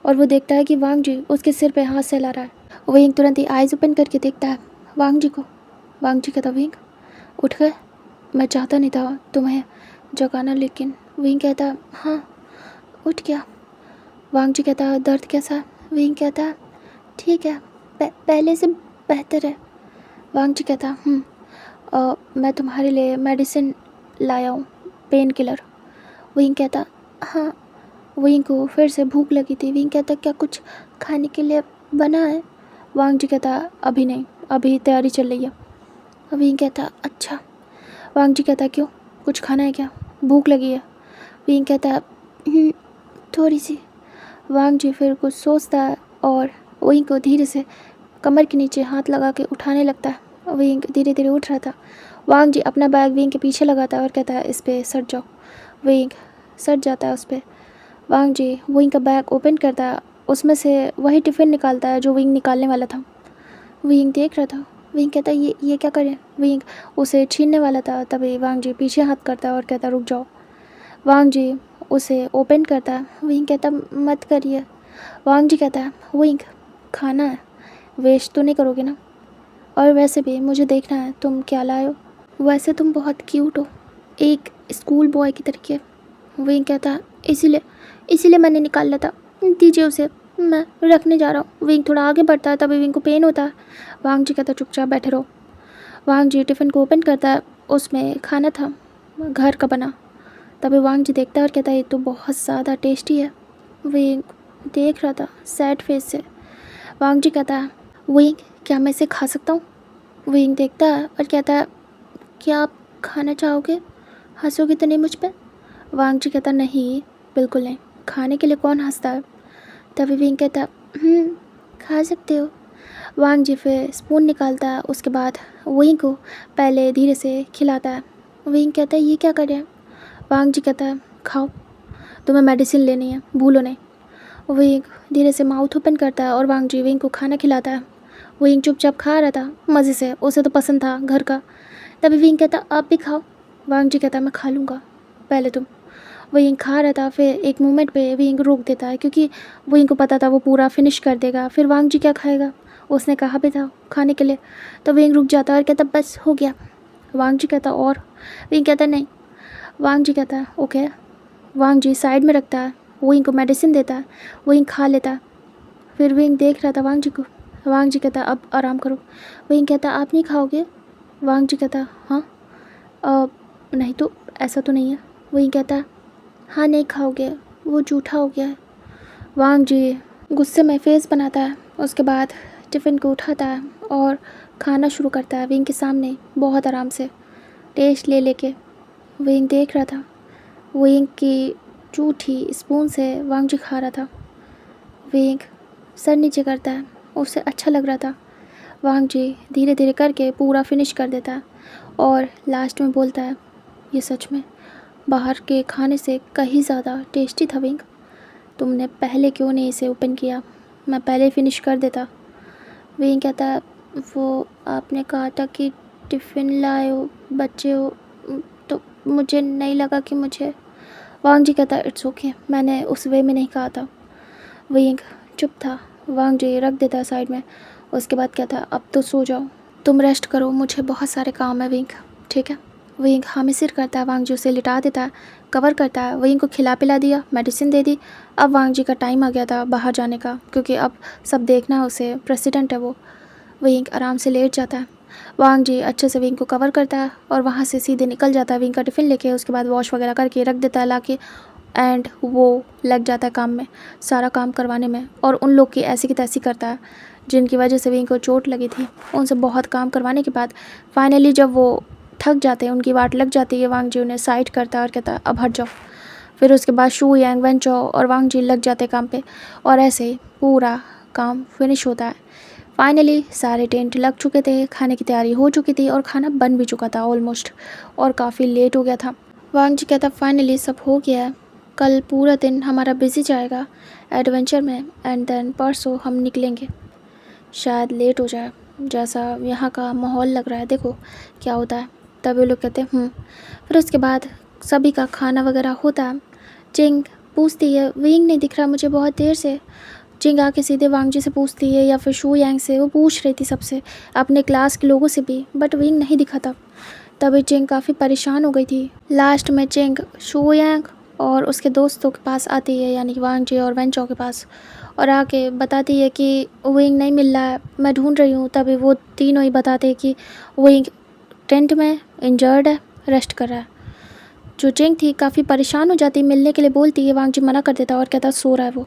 और वो देखता है कि वांग जी उसके सिर पे हाथ सहला रहा है। विंग तुरंत ही आइज़ ओपन करके देखता है वांग जी को। वांग जी कहता विंग उठ गए, मैं चाहता नहीं था तुम्हें जगाना, लेकिन विंग कहता हाँ उठ गया। वांग जी कहता दर्द कैसा है? विंग कहता ठीक है, पहले से बेहतर है। वांग जी कहता मैं तुम्हारे लिए मेडिसिन लाया हूँ, पेन किलर। विंग कहता हाँ। विंग को फिर से भूख लगी थी। विंग कहता क्या कुछ खाने के लिए बना है? वांग जी कहता अभी नहीं, अभी तैयारी चल रही है। विंग कहता अच्छा। वांग जी कहता क्यों, कुछ खाना है क्या, भूख लगी है? विंग कहता थोड़ी सी। वांग जी फिर कुछ सोचता है और विंग को धीरे से कमर के नीचे हाथ लगा के उठाने लगता है। विंग धीरे धीरे उठ रहा था। वांग जी अपना बैग विंग के पीछे लगाता है और कहता है इस पे सट जाओ। विंग सट जाता है उस पर। वांग जी विंग का बैग ओपन करता है, उसमें से वही टिफ़िन निकालता है जो विंग निकालने वाला था। विंग देख रहा था। विंग कहता ये क्या करें? विंग उसे छीनने वाला था। तभी वांग जी पीछे हाथ करता है और कहता रुक जाओ। वांग जी उसे ओपन करता है। विंग कहता मत करिए। वांग जी कहता है विंग खाना है, वेस्ट तो नहीं करोगे ना? और वैसे भी मुझे देखना है तुम क्या लाए हो। वैसे तुम बहुत क्यूट हो, एक स्कूल बॉय की तरीके। विंग कहता है इसीलिए मैंने निकाला था, दीजिए उसे, मैं रखने जा रहा हूँ। विंग थोड़ा आगे बढ़ता है, तभी विंग को पेन होता है। वांग जी कहता चुपचाप बैठे रहो। वांग जी टिफ़िन को ओपन करता है, उसमें खाना था घर का बना। तभी वांग जी देखता है और कहता है ये तो बहुत ज़्यादा टेस्टी है। विंग देख रहा था सैड फेस से। वांग जी कहता है विंग क्या मैं इसे खा सकता हूँ? विंग देखता है और कहता है क्या आप खाना चाहोगे? हंसोगे तो नहीं मुझ पर? वांग जी कहता नहीं, बिल्कुल नहीं, खाने के लिए कौन हंसता है। तभी विंग कहता खा सकते हो। वांग जी फिर स्पून निकालता है, उसके बाद विंग को पहले धीरे से खिलाता है। विंग कहता है ये क्या कर रहे हैं? वांग जी कहता है खाओ, तुम्हें मेडिसिन लेनी है, भूलो नहीं। विंग धीरे से माउथ ओपन करता है और वांग जी विंग को खाना खिलाता है। विंग चुपचाप खा रहा था मज़े से, उसे तो पसंद था घर का। तभी विंग कहता आप भी खाओ। वांग जी कहता मैं खा लूँगा, पहले तुम। विंग खा रहा था, फिर एक मोमेंट पे विंग रोक देता है क्योंकि विंग को पता था वो पूरा फिनिश कर देगा, फिर वांग जी क्या खाएगा, उसने कहा भी था खाने के लिए। तो विंग रुक जाता है और कहता बस हो गया। वांग जी कहता और? विंग कहता नहीं। वांग जी कहता ओके। वांग जी साइड में रखता है, विंग को मेडिसिन देता है, विंग खा लेता है। फिर विंग देख रहा था वांग जी को। वांग जी कहता अब आराम करो। विंग कहता आप नहीं खाओगे? वांग जी कहता हाँ नहीं तो ऐसा तो नहीं है। विंग कहता हाँ नहीं खाओगे, वो जूठा हो गया है। वांग जी गुस्से में फेस बनाता है, उसके बाद टिफ़िन को उठाता है और खाना शुरू करता है विंग के सामने बहुत आराम से, टेस्ट ले लेके। विंग देख रहा था, विंग की जूठी स्पून से वांग जी खा रहा था। विंग सर नीचे करता है, उसे अच्छा लग रहा था। वांग जी धीरे धीरे करके पूरा फिनिश कर देता है और लास्ट में बोलता है ये सच में बाहर के खाने से कहीं ज़्यादा टेस्टी था विंग, तुमने पहले क्यों नहीं इसे ओपन किया, मैं पहले फिनिश कर देता। विंग कहता है वो आपने कहा था कि टिफ़िन लाए हो, बच्चे हो, तो मुझे नहीं लगा कि मुझे। वांग जी कहता इट्स ओके, मैंने उस वे में नहीं कहा था। विंग चुप था। वांग जी रख देता साइड में, उसके बाद कहता अब तो सो जाओ, तुम रेस्ट करो, मुझे बहुत सारे काम है विंग, ठीक है? विंग हामी सिर करता है, वांग जी उसे लिटा देता है, कवर करता है। विंग को खिला पिला दिया, मेडिसिन दे दी। अब वांग जी का टाइम आ गया था बाहर जाने का, क्योंकि अब सब देखना है उसे, प्रेसिडेंट है वो। विंग आराम से लेट जाता है। वांग जी अच्छे से विंग को कवर करता है और वहाँ से सीधे निकल जाता है विंग का टिफ़िन लेके। उसके बाद वॉश वगैरह करके रख देता है लाके, एंड वो लग जाता है काम में, सारा काम करवाने में। और उन लोग की ऐसी की तैसी करता है जिनकी वजह से विंग को चोट लगी थी। उनसे बहुत काम करवाने के बाद फाइनली जब वो थक जाते हैं, उनकी वाट लग जाती है, वांग जी उन्हें साइड करता है और कहता है अब हट जाओ। फिर उसके बाद शू यांग, वेन चो और वांग जी लग जाते काम पे, और ऐसे ही पूरा काम फिनिश होता है। फाइनली सारे टेंट लग चुके थे, खाने की तैयारी हो चुकी थी और खाना बन भी चुका था ऑलमोस्ट, और काफ़ी लेट हो गया था। वांग जी कहता फाइनली सब हो गया है, कल पूरा दिन हमारा बिजी जाएगा एडवेंचर में, एंड देन परसों हम निकलेंगे। शायद लेट हो जाए, जैसा यहाँ का माहौल लग रहा है, देखो क्या होता है। तभी लोग कहते हैं फिर उसके बाद सभी का खाना वगैरह होता है। चिंग पूछती है विंग नहीं दिख रहा मुझे बहुत देर से। चिंग आके सीधे वांग जी से पूछती है या फिर शू यांग से, वो पूछ रही थी सबसे, अपने क्लास के लोगों से भी, बट विंग नहीं दिखा था। तभी चिंग काफ़ी परेशान हो गई थी। लास्ट में चिंग शू यांग और उसके दोस्तों के पास आती है, यानी कि वांग जी और वेन चो के पास, और आके बताती है कि विंग नहीं मिल रहा है, मैं ढूंढ रही हूँ। तभी वो तीनों ही बताते हैं कि विंग टेंट में इंजर्ड है, रेस्ट कर रहा है। जो चिंग थी काफ़ी परेशान हो जाती, मिलने के लिए बोलती है, वांग जी मना कर देता और कहता सो रहा है वो,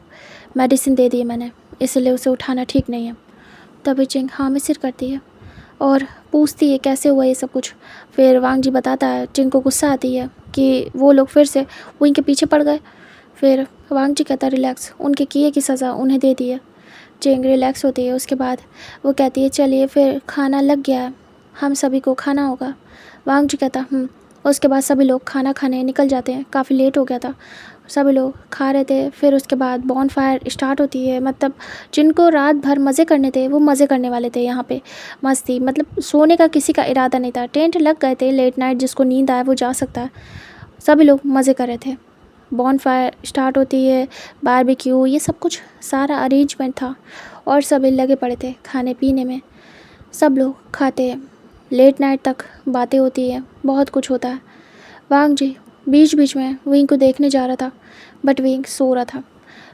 मेडिसिन दे दी है मैंने, इसलिए उसे उठाना ठीक नहीं है। तभी चिंग हाँ में सिर करती है और पूछती है कैसे हुआ ये सब कुछ। फिर वांग जी बताता है, चिंग को गुस्सा आती है कि वो लोग फिर से विंग के पीछे पड़ गए। फिर वांग जी कहता रिलैक्स, उनके किए की सज़ा उन्हें दे दी है। चिंग रिलैक्स होती है। उसके बाद वो कहती है चलिए फिर खाना लग गया है, हम सभी को खाना होगा। वांग जी कहता उसके बाद सभी लोग खाना खाने निकल जाते हैं, काफ़ी लेट हो गया था, सभी लोग खा रहे थे। फिर उसके बाद बॉन फायर स्टार्ट होती है, मतलब जिनको रात भर मज़े करने थे वो मज़े करने वाले थे यहाँ पे, मस्ती, मतलब सोने का किसी का इरादा नहीं था। टेंट लग गए थे, लेट नाइट जिसको नींद आए वो जा सकता है, सभी लोग मज़े कर रहे थे। बॉन फायर स्टार्ट होती है, बारबेक्यू, ये सब कुछ सारा अरेंजमेंट था और सभी लगे पड़े थे खाने पीने में। सब लोग खाते हैं, लेट नाइट तक बातें होती है, बहुत कुछ होता है। वांग जी बीच बीच में विंग को देखने जा रहा था, बट विंग सो रहा था।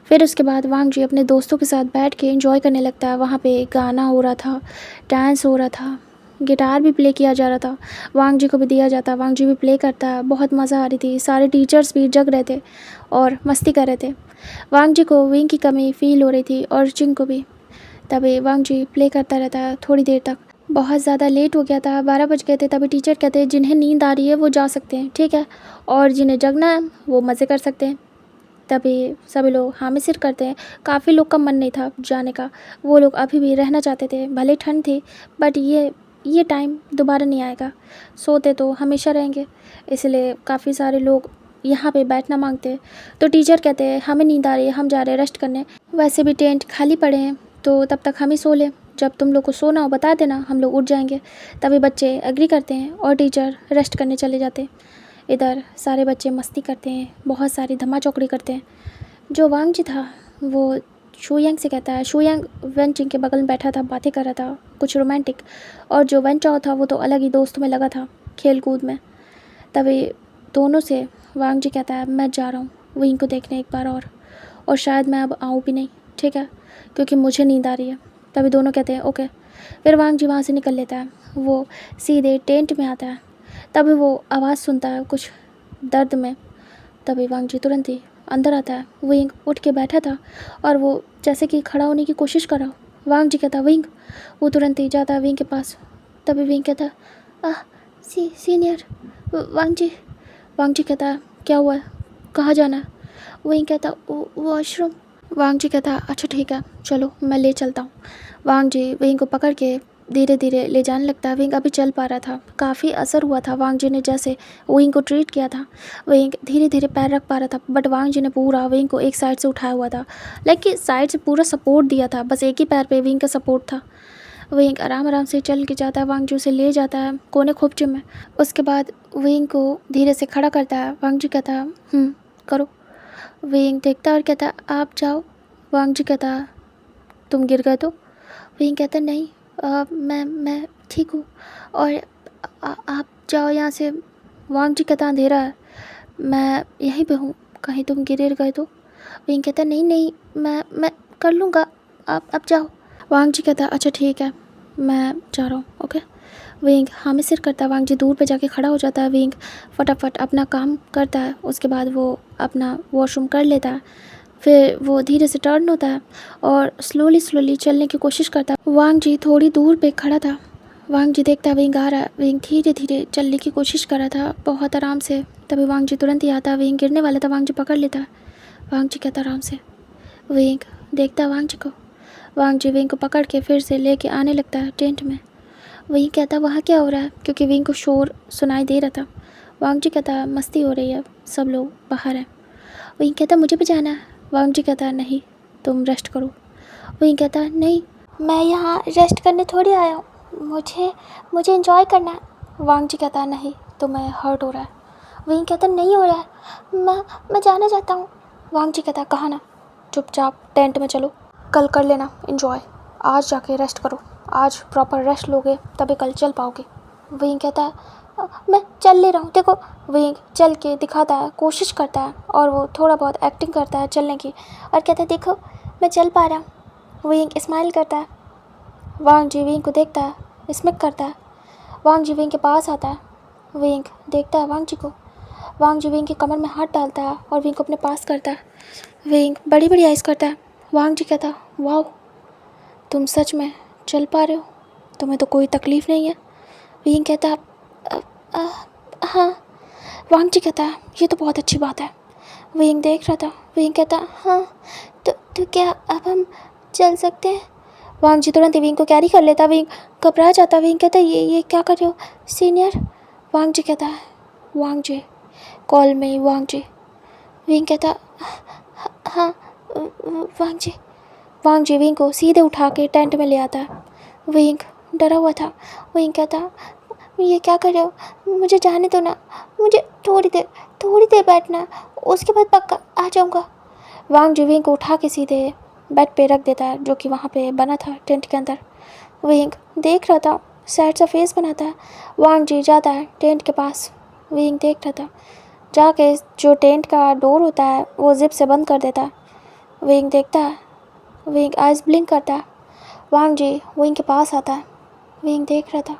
फिर उसके बाद वांग जी अपने दोस्तों के साथ बैठ के एंजॉय करने लगता है। वहाँ पे गाना हो रहा था, डांस हो रहा था, गिटार भी प्ले किया जा रहा था, वांग जी को भी दिया जाता, वांग जी भी प्ले करता। बहुत मज़ा आ रही थी, सारे टीचर्स भी जग रहे थे और मस्ती कर रहे थे। वांग जी को विंग की कमी फ़ील हो रही थी और चिंग को भी। तभी वांग जी प्ले करता रहता थोड़ी देर तक। बहुत ज़्यादा लेट हो गया था, 12 बज गए थे। तभी टीचर कहते हैं जिन्हें नींद आ रही है वो जा सकते हैं, ठीक है, और जिन्हें जगना है वो मज़े कर सकते हैं। तभी सभी लोग हामी सिर करते हैं। काफ़ी लोग का मन नहीं था जाने का, वो लोग अभी भी रहना चाहते थे, भले ठंड थी, बट ये टाइम दोबारा नहीं आएगा, सोते तो हमेशा रहेंगे, इसलिए काफ़ी सारे लोग यहाँ पे बैठना मांगते हैं। तो टीचर कहते हैं हमें नींद आ रही है, हम जा रहे हैं रेस्ट करने, वैसे भी टेंट खाली पड़े हैं, तो तब तक हम ही सो लें, जब तुम लोग को सोना हो बता देना, हम लोग उठ जाएंगे। तभी बच्चे एग्री करते हैं और टीचर रेस्ट करने चले जाते हैं। इधर सारे बच्चे मस्ती करते हैं, बहुत सारी धमा चौकड़ी करते हैं। जो वांग जी था वो शू यांग से कहता है, शू यांग वेन चिंग के बगल में बैठा था, बातें कर रहा था कुछ रोमांटिक, और जो वेन चाओ था वो तो अलग ही दोस्तों में लगा था, खेल कूद में। तभी दोनों से वांग जी कहता है मैं जा रहा हूँ विंग को देखने एक बार और शायद मैं अब आऊँ भी नहीं, ठीक है, क्योंकि मुझे नींद आ रही है। तभी दोनों कहते हैं ओके। फिर वांग जी वहाँ से निकल लेता है, वो सीधे टेंट में आता है। तभी वो आवाज़ सुनता है कुछ दर्द में। तभी वांग जी तुरंत ही अंदर आता है। विंग उठ के बैठा था और वो जैसे कि खड़ा होने की कोशिश कर रहा। वांग जी कहता विंग, वो तुरंत ही जाता है विंग के पास। तभी विंग कहता सीनियर वांग जी कहता क्या हुआ है, कहाँ जाना है? विंग कहता वॉशरूम। वांग जी कहता अच्छा ठीक है चलो मैं ले चलता हूँ। वांग जी विंग को पकड़ के धीरे धीरे ले जाने लगता है। विंग अभी चल पा रहा था, काफ़ी असर हुआ था वांग जी ने जैसे विंग को ट्रीट किया था। विंग धीरे धीरे पैर रख पा रहा था, बट वांग जी ने पूरा विंग को एक साइड से उठाया हुआ था, लाइक कि साइड से पूरा सपोर्ट दिया था, बस एक ही पैर पे विंग का सपोर्ट था। विंग आराम आराम से चल के जाता है, वांग जी उसे ले जाता है कोने खोपचे में। उसके बाद विंग को धीरे से खड़ा करता है। वांग जी कहता करो। विंग देखता और कहता आप जाओ। वांग जी कहता तुम गिर गए तो? विंग कहता नहीं मैं ठीक हूँ और आप जाओ यहाँ से, वांग जी कहता अंधेरा है, मैं यहीं पे हूँ, कहीं तुम गिर गए तो। विंग कहता नहीं नहीं, मैं कर लूँगा, आप जाओ। वांग जी कहता अच्छा ठीक है, मैं जा रहा हूँ, ओके। विंग हाँ में सिर करता है। वांग जी दूर पे जाके खड़ा हो जाता है। विंग फटाफट अपना काम करता है, उसके बाद वो अपना वॉशरूम कर लेता है। फिर वो धीरे से टर्न होता है और स्लोली चलने की कोशिश करता है। वांग जी थोड़ी दूर पे खड़ा था। वांग जी देखता है विंग आ रहा है। विंग धीरे धीरे चलने की कोशिश कर रहा था, बहुत आराम से। तभी वांग जी तुरंत ही आता है। विंग गिरने वाला था, वांग जी पकड़ लेता है। वांग जी कहता आराम से। विंग देखता है वांग जी को। वांग जी विंग को पकड़ के फिर से लेके आने लगता है टेंट में। वही कहता वहाँ क्या हो रहा है, क्योंकि विंग को शोर सुनाई दे रहा था। वांग जी कहता मस्ती हो रही है, सब लोग बाहर हैं। वही कहता मुझे भी जाना है। वांग जी कहता नहीं, तुम रेस्ट करो। वही कहता नहीं, मैं यहाँ रेस्ट करने थोड़ी आया हूँ, मुझे एंजॉय करना है। वांग जी कहता नहीं, तुम्हें हर्ट हो रहा है। वही कहता नहीं हो रहा है, मैं जाना चाहता हूँ। वांग जी कहता कहाँ ना, चुपचाप टेंट में चलो, कल कर लेना एंजॉय, आज जाके रेस्ट करो, आज प्रॉपर रेस्ट लोगे तभी कल चल पाओगे। वही कहता है मैं चल ले रहा हूँ, देखो। वही चल के दिखाता है, कोशिश करता है, और वो थोड़ा बहुत एक्टिंग करता है चलने की, और कहता है देखो मैं चल पा रहा हूँ। वही स्माइल करता है। वांग जी विंग को देखता है, स्मिक करता है। वांग जी विंग के पास आता है। विंग देखता है वांग जी को। वांग जी विंग के कमर में हाथ डालता है और विंग को अपने पास करता है। विंग बड़ी बड़ी आइज़ करता है। वांग जी कहता वाओ, तुम सच में चल पा रहे हो, तुम्हें तो कोई तकलीफ़ नहीं है। विंग कहता हाँ। वांग जी कहता ये तो बहुत अच्छी बात है। विंग देख रहा था। विंग कहता हाँ, तो क्या अब हम चल सकते हैं। वांग जी तुरंत विंग को कैरी कर लेता। विंग घबरा जाता। विंग कहता ये क्या कर रहे हो सीनियर। वांग जी कहता वांग जी कॉल में वांग जी। विंग कहता हाँ वांग जी। वांग जी विंग को सीधे उठा के टेंट में ले आता है। विंग डरा हुआ था। विंग कहता ये क्या कर रहे हो, मुझे जाने दो ना, मुझे थोड़ी देर बैठना, उसके बाद पक्का आ जाऊँगा। वांग जी विंग को उठा के सीधे बेड पे रख देता है, जो कि वहाँ पे बना था टेंट के अंदर। विंग देख रहा था, सैड सा फेस बनाता है। वांग जी जाता है टेंट के पास। विंग देख रहा था, जाके जो टेंट का डोर होता है वो जिप से बंद कर देता है। विंग देखता है। विंग आइज़ ब्लिंक करता है। वांग जी विंग के पास आता है। विंग देख रहा था।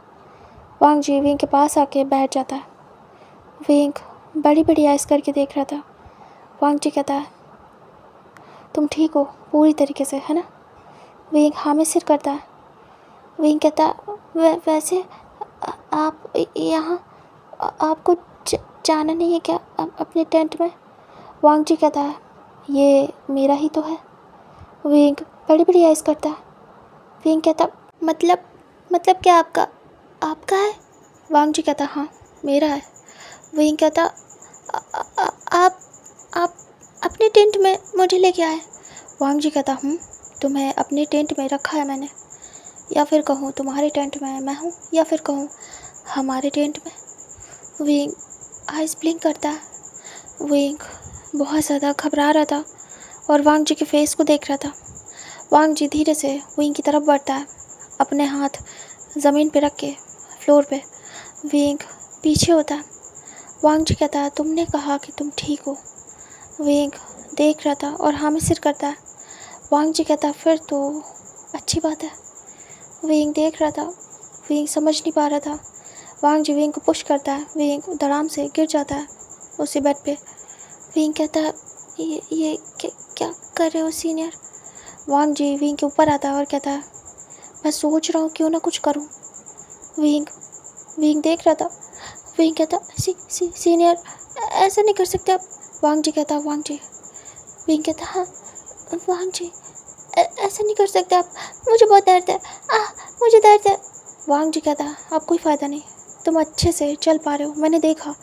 वांग जी विंग के पास आके बैठ जाता है। विंग बड़ी बड़ी आइज़ करके देख रहा था। वांग जी कहता है तुम ठीक हो पूरी तरीके से, है ना। विंग हाँ में सिर करता है। विंग कहता वैसे आप यहाँ, आपको जाना नहीं है क्या अपने टेंट में। वांग जी कहता है ये मेरा ही तो है। विंग बड़ी बड़ी आइज़ करता है। विंग कहता मतलब क्या आपका है। वांग जी कहता हाँ मेरा है। विंग कहता आप अपने टेंट में मुझे लेके आए। वांग जी कहता तुम्हें अपने टेंट में रखा है मैंने, या फिर कहूँ तुम्हारे टेंट में मैं हूँ, या फिर कहूँ हमारे टेंट में। विंग आइज़ ब्लिंक करता है। विंग बहुत ज़्यादा घबरा रहा था और वांग जी के फेस को देख रहा था। वांग जी धीरे से विंग की तरफ बढ़ता है, अपने हाथ ज़मीन पे रख के फ्लोर पे। विंग पीछे होता है। वांग जी कहता है तुमने कहा कि तुम ठीक हो। विंग देख रहा था और हाँ में सिर करता है। वांग जी कहता फिर तो अच्छी बात है। विंग देख रहा था। विंग समझ नहीं पा रहा था। वांग जी विंग को पुश करता है। विंग धड़ाम से गिर जाता है उसी बेड पे। विंग कहता है ये क्या कर रहे हो सीनियर। वांग जी विंग के ऊपर आता है और कहता है मैं सोच रहा हूँ क्यों ना कुछ करूँ। विंग देख रहा था। विंग कहता सीनियर ऐसा नहीं कर सकते आप। वांग जी कहता वांग जी। विंग कहता हाँ वांग जी ऐसा नहीं कर सकते आप, मुझे बहुत दर्द है, मुझे दर्द है। वांग जी कहता अब कोई फ़ायदा नहीं, तुम अच्छे से चल पा रहे हो, मैंने देखा,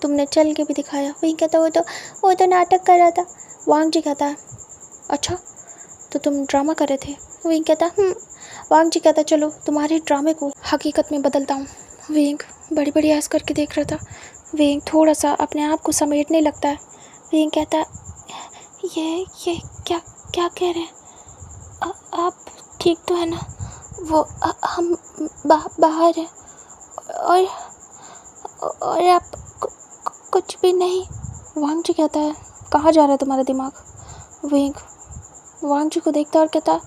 तुमने चल के भी दिखाया। विंग कहता वो तो नाटक कर रहा था। वांग जी कहता अच्छा तो तुम ड्रामा कर रहे थे। विंग कहता वांग जी कहता चलो तुम्हारे ड्रामे को हकीकत में बदलता हूँ। विंग बड़ी बड़ी आस करके देख रहा था। विंग थोड़ा सा अपने आप को समेटने लगता है। विंग कहता ये क्या कह रहे हैं आप, ठीक तो है ना। वो हम बाहर हैं और आप कुछ भी नहीं। वांग जी कहता है, कहाँ जा रहा है तुम्हारा दिमाग? विंग वांग जी को देखता है और कहता,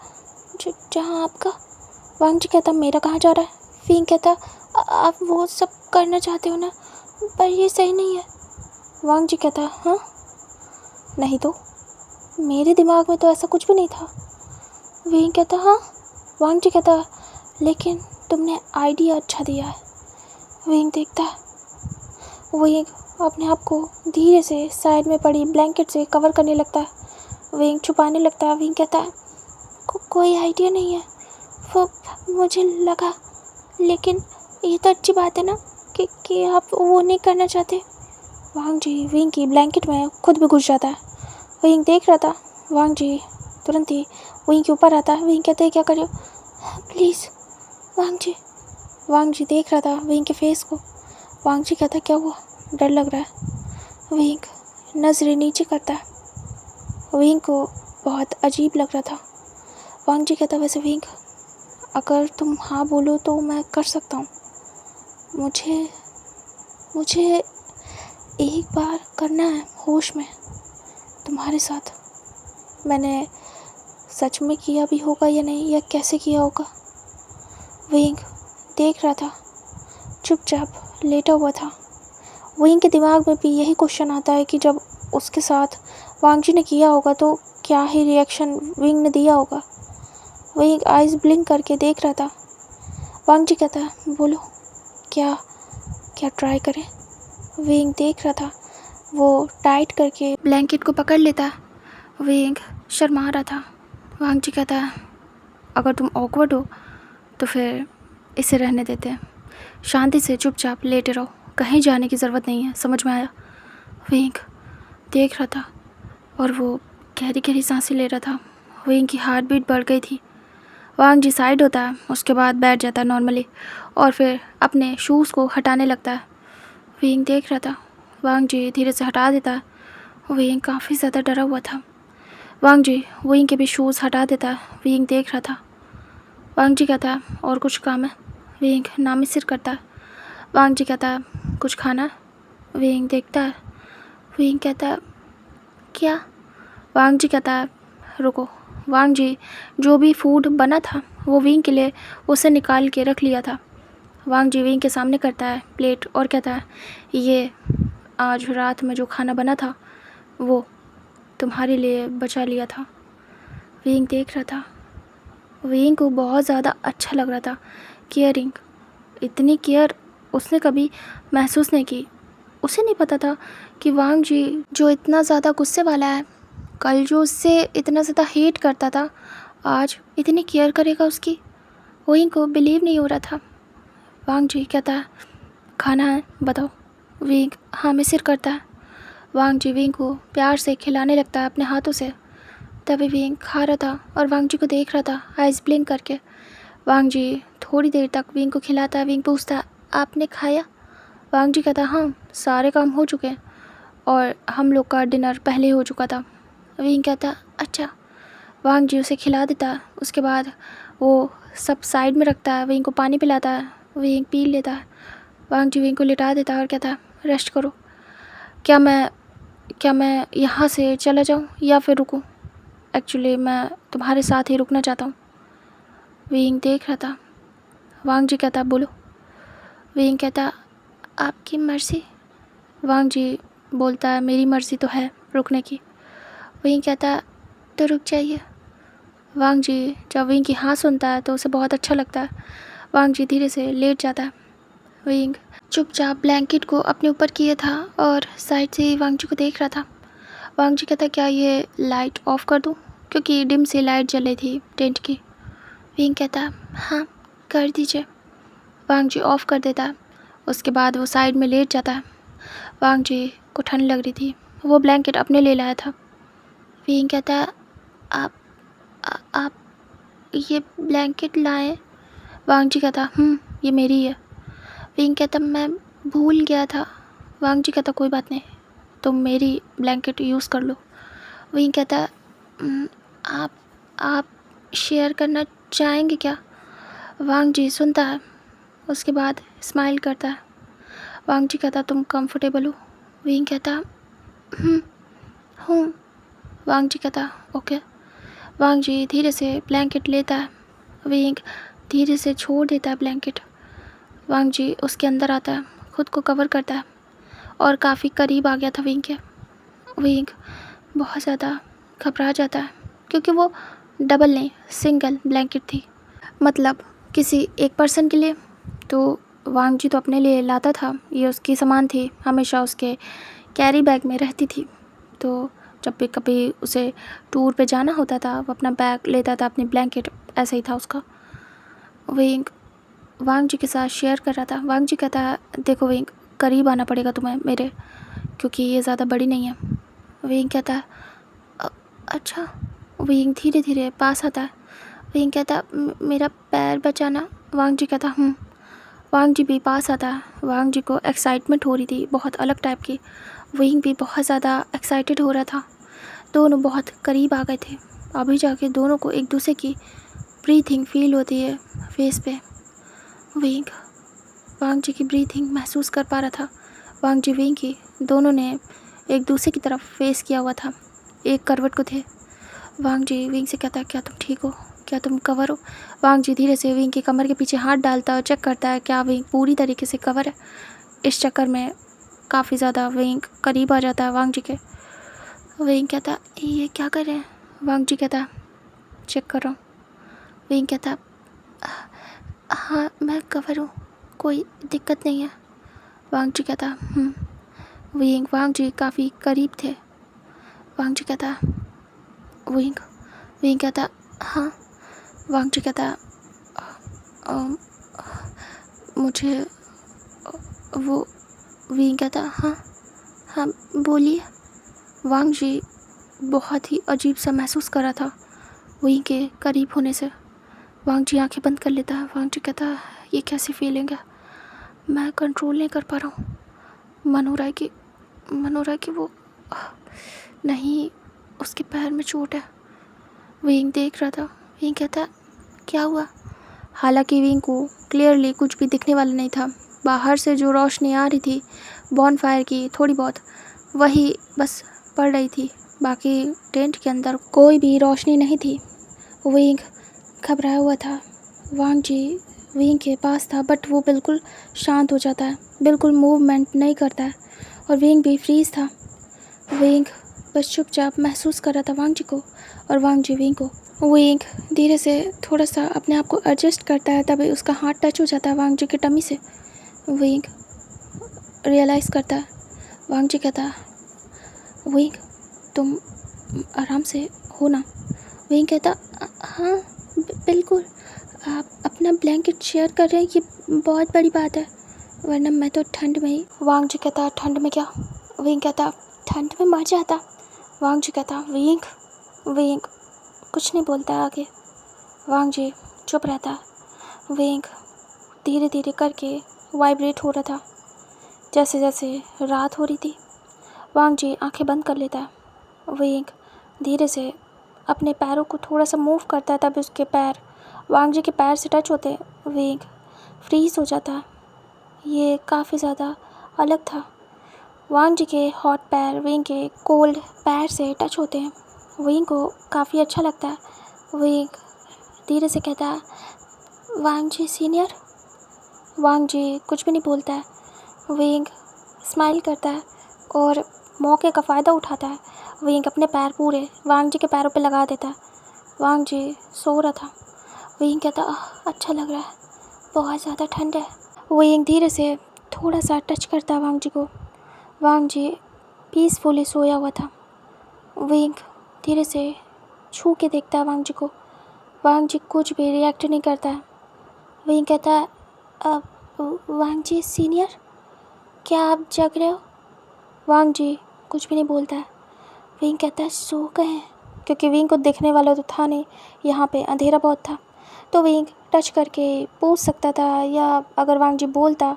जहाँ आपका। वांग जी कहता, मेरा कहाँ जा रहा है? विंग कहता, आप वो सब करना चाहते हो ना, पर ये सही नहीं है। वांग जी कहता, हाँ नहीं तो, मेरे दिमाग में तो ऐसा कुछ भी नहीं था। विंग कहता, हाँ। वांग जी कहता, लेकिन तुमने आइडिया अच्छा दिया है। विंग देखता है, विंग अपने आप को धीरे से साइड में पड़ी ब्लैंकेट से कवर करने लगता है। विंग छुपाने लगता है। विंग कहता है, कोई आइडिया नहीं है, वो मुझे लगा, लेकिन ये तो अच्छी बात है ना कि आप वो नहीं करना चाहते। वांग जी विंग की ब्लैंकेट में खुद भी घुस जाता है। विंग देख रहा था। वांग जी तुरंत ही विंग के ऊपर आता है। विंग कहते हैं, क्या कर रहे हो? प्लीज़ वांग जी देख रहा था विंग के फेस को। वांग जी कहता, क्या हुआ? डर लग रहा है। विंग नजरें नीचे करता है। विंग को बहुत अजीब लग रहा था। वांग जी कहता, वैसे विंग, अगर तुम हाँ बोलो तो मैं कर सकता हूँ। मुझे एक बार करना है होश में तुम्हारे साथ। मैंने सच में किया भी होगा या नहीं, या कैसे किया होगा। विंग देख रहा था, चुपचाप लेटा हुआ था। विंग के दिमाग में भी यही क्वेश्चन आता है कि जब उसके साथ वांग जी ने किया होगा तो क्या ही रिएक्शन विंग ने दिया होगा। विंग आइज़ ब्लिंक करके देख रहा था। वांग जी कहता, बोलो, क्या ट्राई करें? विंग देख रहा था। वो टाइट करके ब्लैंकेट को पकड़ लेता। विंग शर्मा रहा था। वांग जी कहता है, अगर तुम ऑकवर्ड हो तो फिर इसे रहने देते हैं, शांति से चुपचाप लेटे रहो, कहीं जाने की ज़रूरत नहीं है, समझ में आया? विंग देख रहा था और वो गहरी गहरी सांसें ले रहा था। विंग की हार्ट बीट बढ़ गई थी। वांग जी साइड होता है, उसके बाद बैठ जाता है नॉर्मली और फिर अपने शूज़ को हटाने लगता है। विंग देख रहा था। वांग जी धीरे से हटा देता है। विंग काफ़ी ज़्यादा डरा हुआ था। वांग जी विंग के भी शूज़ हटा देता है। विंग देख रहा था। वांग जी कहता है, और कुछ काम है? विंग नामी सिर करता है। वांग जी कहता है, कुछ खाना है? विंग देखता है। विंग कहता है, क्या? वांग जी कहता है, रुको। वांग जी जो भी फूड बना था वो विंग के लिए उसे निकाल के रख लिया था। वांग जी विंग के सामने करता है प्लेट और कहता है, ये आज रात में जो खाना बना था वो तुम्हारे लिए बचा लिया था। विंग देख रहा था। विंग को बहुत ज़्यादा अच्छा लग रहा था। केयरिंग, इतनी केयर उसने कभी महसूस नहीं की। उसे नहीं पता था कि वांग जी जो इतना ज़्यादा गुस्से वाला है, कल जो उससे इतना ज़्यादा हेट करता था, आज इतनी केयर करेगा उसकी। विंग को बिलीव नहीं हो रहा था। वांग जी कहता है, खाना है, बताओ। विंग हाँ में सिर करता है। वांग जी विंग को प्यार से खिलाने लगता है अपने हाथों से। तभी विंग खा रहा था और वांग जी को देख रहा था आइज़ ब्लिंक करके। वांग जी थोड़ी देर तक विंग को खिलाता है। विंग पूछता है, आपने खाया? वांग जी कहता, हाँ, सारे काम हो चुके हैं और हम लोग का डिनर पहले हो चुका था। विंग कहता, अच्छा। वांग जी उसे खिला देता है। उसके बाद वो सब साइड में रखता है। विंग को पानी पिलाता है। विंग पी लेता है। वांग जी विंग को लिटा देता है और कहता है, रेस्ट करो। क्या मैं यहाँ से चला जाऊँ या फिर रुकूँ? एक्चुअली मैं तुम्हारे साथ ही रुकना चाहता हूँ। विंग देख रहा था। वांग जी कहता, बोलो। विंग कहता, आपकी मर्ज़ी। वांग जी बोलता है, मेरी मर्ज़ी तो है रुकने की। विंग कहता, तो रुक जाइए। वांग जी जब विंग की हाँ सुनता है तो उसे बहुत अच्छा लगता है। वांग जी धीरे से लेट जाता है। विंग चुपचाप ब्लैंकेट को अपने ऊपर किया था और साइड से वांग जी को देख रहा था। वांग जी कहता, क्या ये लाइट ऑफ़ कर दूँ, क्योंकि डिम से लाइट जल रही थी टेंट की। विंग कहता, हाँ कर दीजिए। वांग जी ऑफ़ कर देता है। उसके बाद वो साइड में लेट जाता है। वांग जी को ठंड लग रही थी। वो ब्लैंकेट अपने ले लाया था। विंग कहता, आप ये ब्लैंकेट लाए? वांग जी कहता, ये मेरी है। विंग कहता, मैं भूल गया था। वांग जी कहता, कोई बात नहीं, तुम मेरी ब्लैंकेट यूज़ कर लो। विंग कहता, आप शेयर करना चाहेंगे क्या? वांग जी सुनता है। उसके बाद स्माइल करता है। वांग जी कहता, तुम कंफर्टेबल हो? विंग कहता हूँ। वांग जी कहता ओके। वांग जी धीरे से ब्लैंकेट लेता है। विंग धीरे से छोड़ देता है ब्लैंकेट। वांग जी उसके अंदर आता है, खुद को कवर करता है और काफ़ी करीब आ गया था विंग के। विंग बहुत ज़्यादा घबरा जाता है क्योंकि वो डबल नहीं सिंगल ब्लैंकेट थी, मतलब किसी एक पर्सन के लिए। तो वांग जी तो अपने लिए लाता था, ये उसकी सामान थी, हमेशा उसके कैरी बैग में रहती थी। तो जब भी कभी उसे टूर पे जाना होता था वो अपना बैग लेता था, अपनी ब्लैंकेट ऐसा ही था उसका। विंग वांग जी के साथ शेयर कर रहा था। वांग जी कहता है देखो विंग, करीब आना पड़ेगा तुम्हें मेरे, क्योंकि ये ज़्यादा बड़ी नहीं है। विंग कहता है अच्छा। विंग धीरे धीरे पास आता है। विंग कहता मेरा पैर बचाना। वांग जी कहता वांग जी भी पास आता है। वांग जी को एक्साइटमेंट हो रही थी, बहुत अलग टाइप की। विंग भी बहुत ज़्यादा एक्साइटेड हो रहा था। दोनों बहुत करीब आ गए थे। अभी जाके दोनों को एक दूसरे की ब्रीथिंग फील होती है फेस पे। विंग वांग जी की ब्रीथिंग महसूस कर पा रहा था। वांग जी विंग की, दोनों ने एक दूसरे की तरफ फेस किया हुआ था, एक करवट को थे। वांग जी विंग से कहता है क्या तुम ठीक हो, क्या तुम कवर हो। वांग जी धीरे से विंग की कमर के पीछे हाथ डालता है, चेक करता है क्या विंग पूरी तरीके से कवर है। इस चक्कर में काफ़ी ज़्यादा विंग करीब आ जाता है वांग जी के। विंग कहता ये क्या कर रहे हैं। वांग जी कहता चेक कर रहा हूँ। विंग कहता हाँ मैं कवर हूँ, कोई दिक्कत नहीं है। वांग जी कहता विंग वांग जी काफ़ी करीब थे। वांग जी कहता विंग विंग कहता हाँ। वांग जी कहता मुझे वो। विंग कहता हाँ बोलिए। वांग जी बहुत ही अजीब सा महसूस कर रहा था विंग के करीब होने से। वांग जी आंखें बंद कर लेता है। वांग जी कहता ये कैसी फीलिंग है, मैं कंट्रोल नहीं कर पा रहा हूँ। मन हो रहा है कि वो नहीं, उसके पैर में चोट है। विंग देख रहा था। विंग कहता क्या हुआ। हालांकि विंग को क्लियरली कुछ भी दिखने वाला नहीं था। बाहर से जो रोशनी आ रही थी बॉनफायर की थोड़ी बहुत, वही बस पड़ रही थी, बाकी टेंट के अंदर कोई भी रोशनी नहीं थी। विंग घबराया हुआ था। वांग जी विंग के पास था बट वो बिल्कुल शांत हो जाता है, बिल्कुल मूवमेंट नहीं करता है, और विंग भी फ्रीज था। विंग बस चुपचाप महसूस कर रहा था वांग जी को और वांग जी विंग को। विंग धीरे से थोड़ा सा अपने आप को एडजस्ट करता है, तभी उसका हाथ टच हो जाता है वांग जी की टमी से। विंग रियलाइज़ करता है। वांग जी कहता विंग तुम आराम से हो ना। विंग कहता हाँ बिल्कुल, आप अपना ब्लैंकेट शेयर कर रहे हैं, ये बहुत बड़ी बात है, वरना मैं तो ठंड में ही। वांग जी कहता ठंड में क्या। विंग कहता ठंड में मर जाता। वांग जी कहता विंग कुछ नहीं बोलता है आगे। वांग जी चुप रहता है। विंग धीरे धीरे करके वाइब्रेट हो रहा था जैसे जैसे रात हो रही थी। वांग जी आंखें बंद कर लेता है। विंग धीरे से अपने पैरों को थोड़ा सा मूव करता है, तभी उसके पैर वांग जी के पैर से टच होते। विंग फ्रीज हो जाता है। ये काफ़ी ज़्यादा अलग था। वांग जी के हॉट पैर विंग के कोल्ड पैर से टच होते हैं। विंग को काफ़ी अच्छा लगता है। विंग धीरे से कहता है वांग जी सीनियर। वांग जी कुछ भी नहीं बोलता है। विंग स्माइल करता है और मौके का फ़ायदा उठाता है। विंग अपने पैर पूरे वांग जी के पैरों पे लगा देता है। वांग जी सो रहा था। विंग कहता अच्छा लग रहा है, बहुत ज़्यादा ठंड है। विंग धीरे से थोड़ा सा टच करता है वांग जी को। वांग जी पीसफुली सोया हुआ था। विंग धीरे से छू के देखता है वांग जी को। वांग जी कुछ भी रिएक्ट नहीं करता है। विंग कहता है वांग जी सीनियर, क्या आप जग रहे हो। वांग जी कुछ भी नहीं बोलता है। विंग कहता है सो गए हैं, क्योंकि विंग को देखने वाला तो था नहीं, यहाँ पे अंधेरा बहुत था, तो विंग टच करके पूछ सकता था, या अगर वांग जी बोलता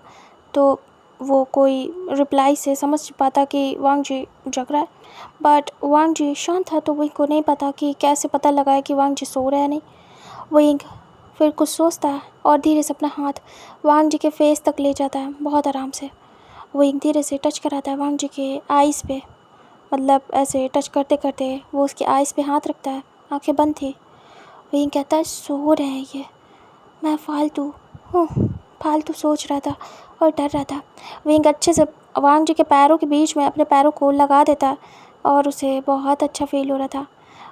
तो वो कोई रिप्लाई से समझ पाता कि वांग जी जग रहा है। बट वांग जी शांत था, तो विंग को नहीं पता कि कैसे पता लगाए कि वांग जी सो रहा है नहीं। विंग फिर कुछ सोचता है और धीरे से अपना हाथ वांग जी के फेस तक ले जाता है बहुत आराम से। वो एक धीरे से टच कराता है वांग जी के आइज़ पे, मतलब ऐसे टच करते करते वो उसके आइज़ पे हाथ रखता है। आंखें बंद थी। वहीं कहता है सो रहे हैं ये, मैं फालतू सोच रहा था और डर रहा था। वहीं अच्छे से वांग जी के पैरों के बीच में अपने पैरों को लगा देता है और उसे बहुत अच्छा फील हो रहा था।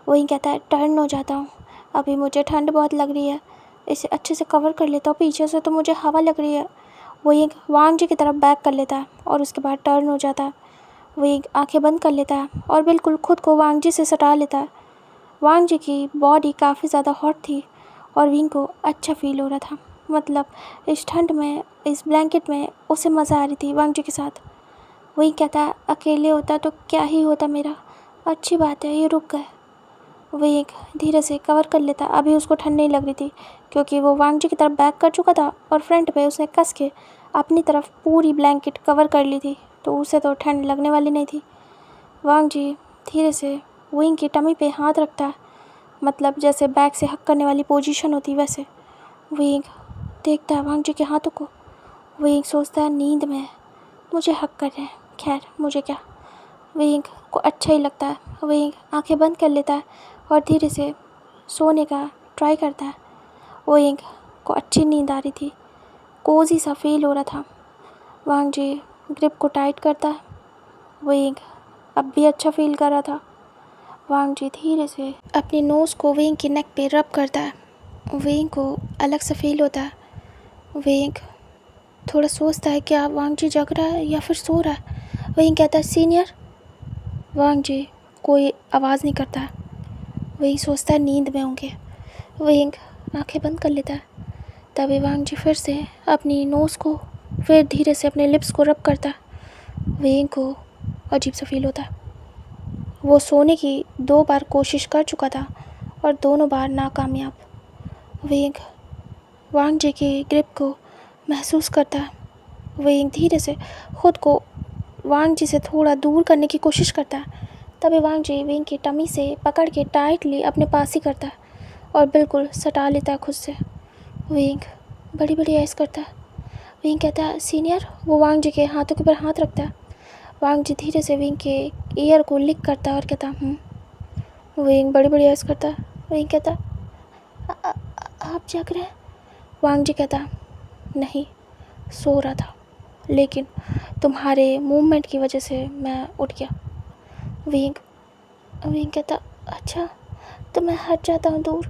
वहीं कहता है टर्न हो जाता हूँ, अभी मुझे ठंड बहुत लग रही है, इसे अच्छे से कवर कर लेता हूँ, पीछे से तो मुझे हवा लग रही है। वही वांग जी की तरफ बैक कर लेता है और उसके बाद टर्न हो जाता है। वही आंखें बंद कर लेता है और बिल्कुल खुद को वांग जी से सटा लेता है। वांग जी की बॉडी काफ़ी ज़्यादा हॉट थी और विंग को अच्छा फील हो रहा था, मतलब इस ठंड में इस ब्लैंकेट में उसे मज़ा आ रही थी वांग जी के साथ। वही कहता है अकेले होता तो क्या ही होता मेरा, अच्छी बात है ये रुक गए। वही एक धीरे से कवर कर लेता। अभी उसको ठंड नहीं लग रही थी क्योंकि वो वांग जी की तरफ बैक कर चुका था और फ्रंट पे उसने कस के अपनी तरफ पूरी ब्लैंकेट कवर कर ली थी, तो उसे तो ठंड लगने वाली नहीं थी। वांग जी धीरे से विंग की टमी पे हाथ रखता है, मतलब जैसे बैक से हक करने वाली पोजीशन होती वैसे। विंग देखता है वांग जी के हाथों को। विंग सोचता है नींद में है, मुझे हक कर रहे हैं, खैर मुझे क्या। विंग को अच्छा ही लगता है। विंग आंखें बंद कर लेता है और धीरे से सोने का ट्राई करता है। विंग को अच्छी नींद आ रही थी, कोजी सा फील हो रहा था। वांग जी ग्रिप को टाइट करता है। विंग अब भी अच्छा फील कर रहा था। वांग जी धीरे से अपनी नोज़ को विंग की नेक पे रब करता है। विंग को अलग सा फील होता है। विंग थोड़ा सोचता है क्या वांग जी जग रहा है या फिर सो रहा है। विंग कहता है सीनियर। वांग जी कोई आवाज़ नहीं करता है। विंग सोचता है नींद में होंगे। विंग आंखें बंद कर लेता है। तभी वांग जी फिर से अपनी नोज़ को फिर धीरे से अपने लिप्स को रब करता है। विंग को अजीब सा फील होता है। वो सोने की 2 बार कोशिश कर चुका था और दोनों बार नाकामयाब। विंग वांग जी की ग्रिप को महसूस करता है। विंग धीरे से खुद को वांग जी से थोड़ा दूर करने की कोशिश करता है। तभी वांग जी विंग की टमी से पकड़ के टाइटली अपने पास ही करता है और बिल्कुल सटा लेता है खुद से। विंग बड़ी बड़ी ऐस करता है। विंग कहता है सीनियर। वो वांग जी के हाथों के ऊपर हाथ रखता है। वांग जी धीरे से विंग के ईयर को लिक करता है और कहता विंग बड़ी बड़ी ऐस करता है। विंग कहता आप जग रहे हैं। वांग जी कहता नहीं, सो रहा था, लेकिन तुम्हारे मूवमेंट की वजह से मैं उठ गया। विंग कहता अच्छा, तो मैं हट जाता हूँ दूर।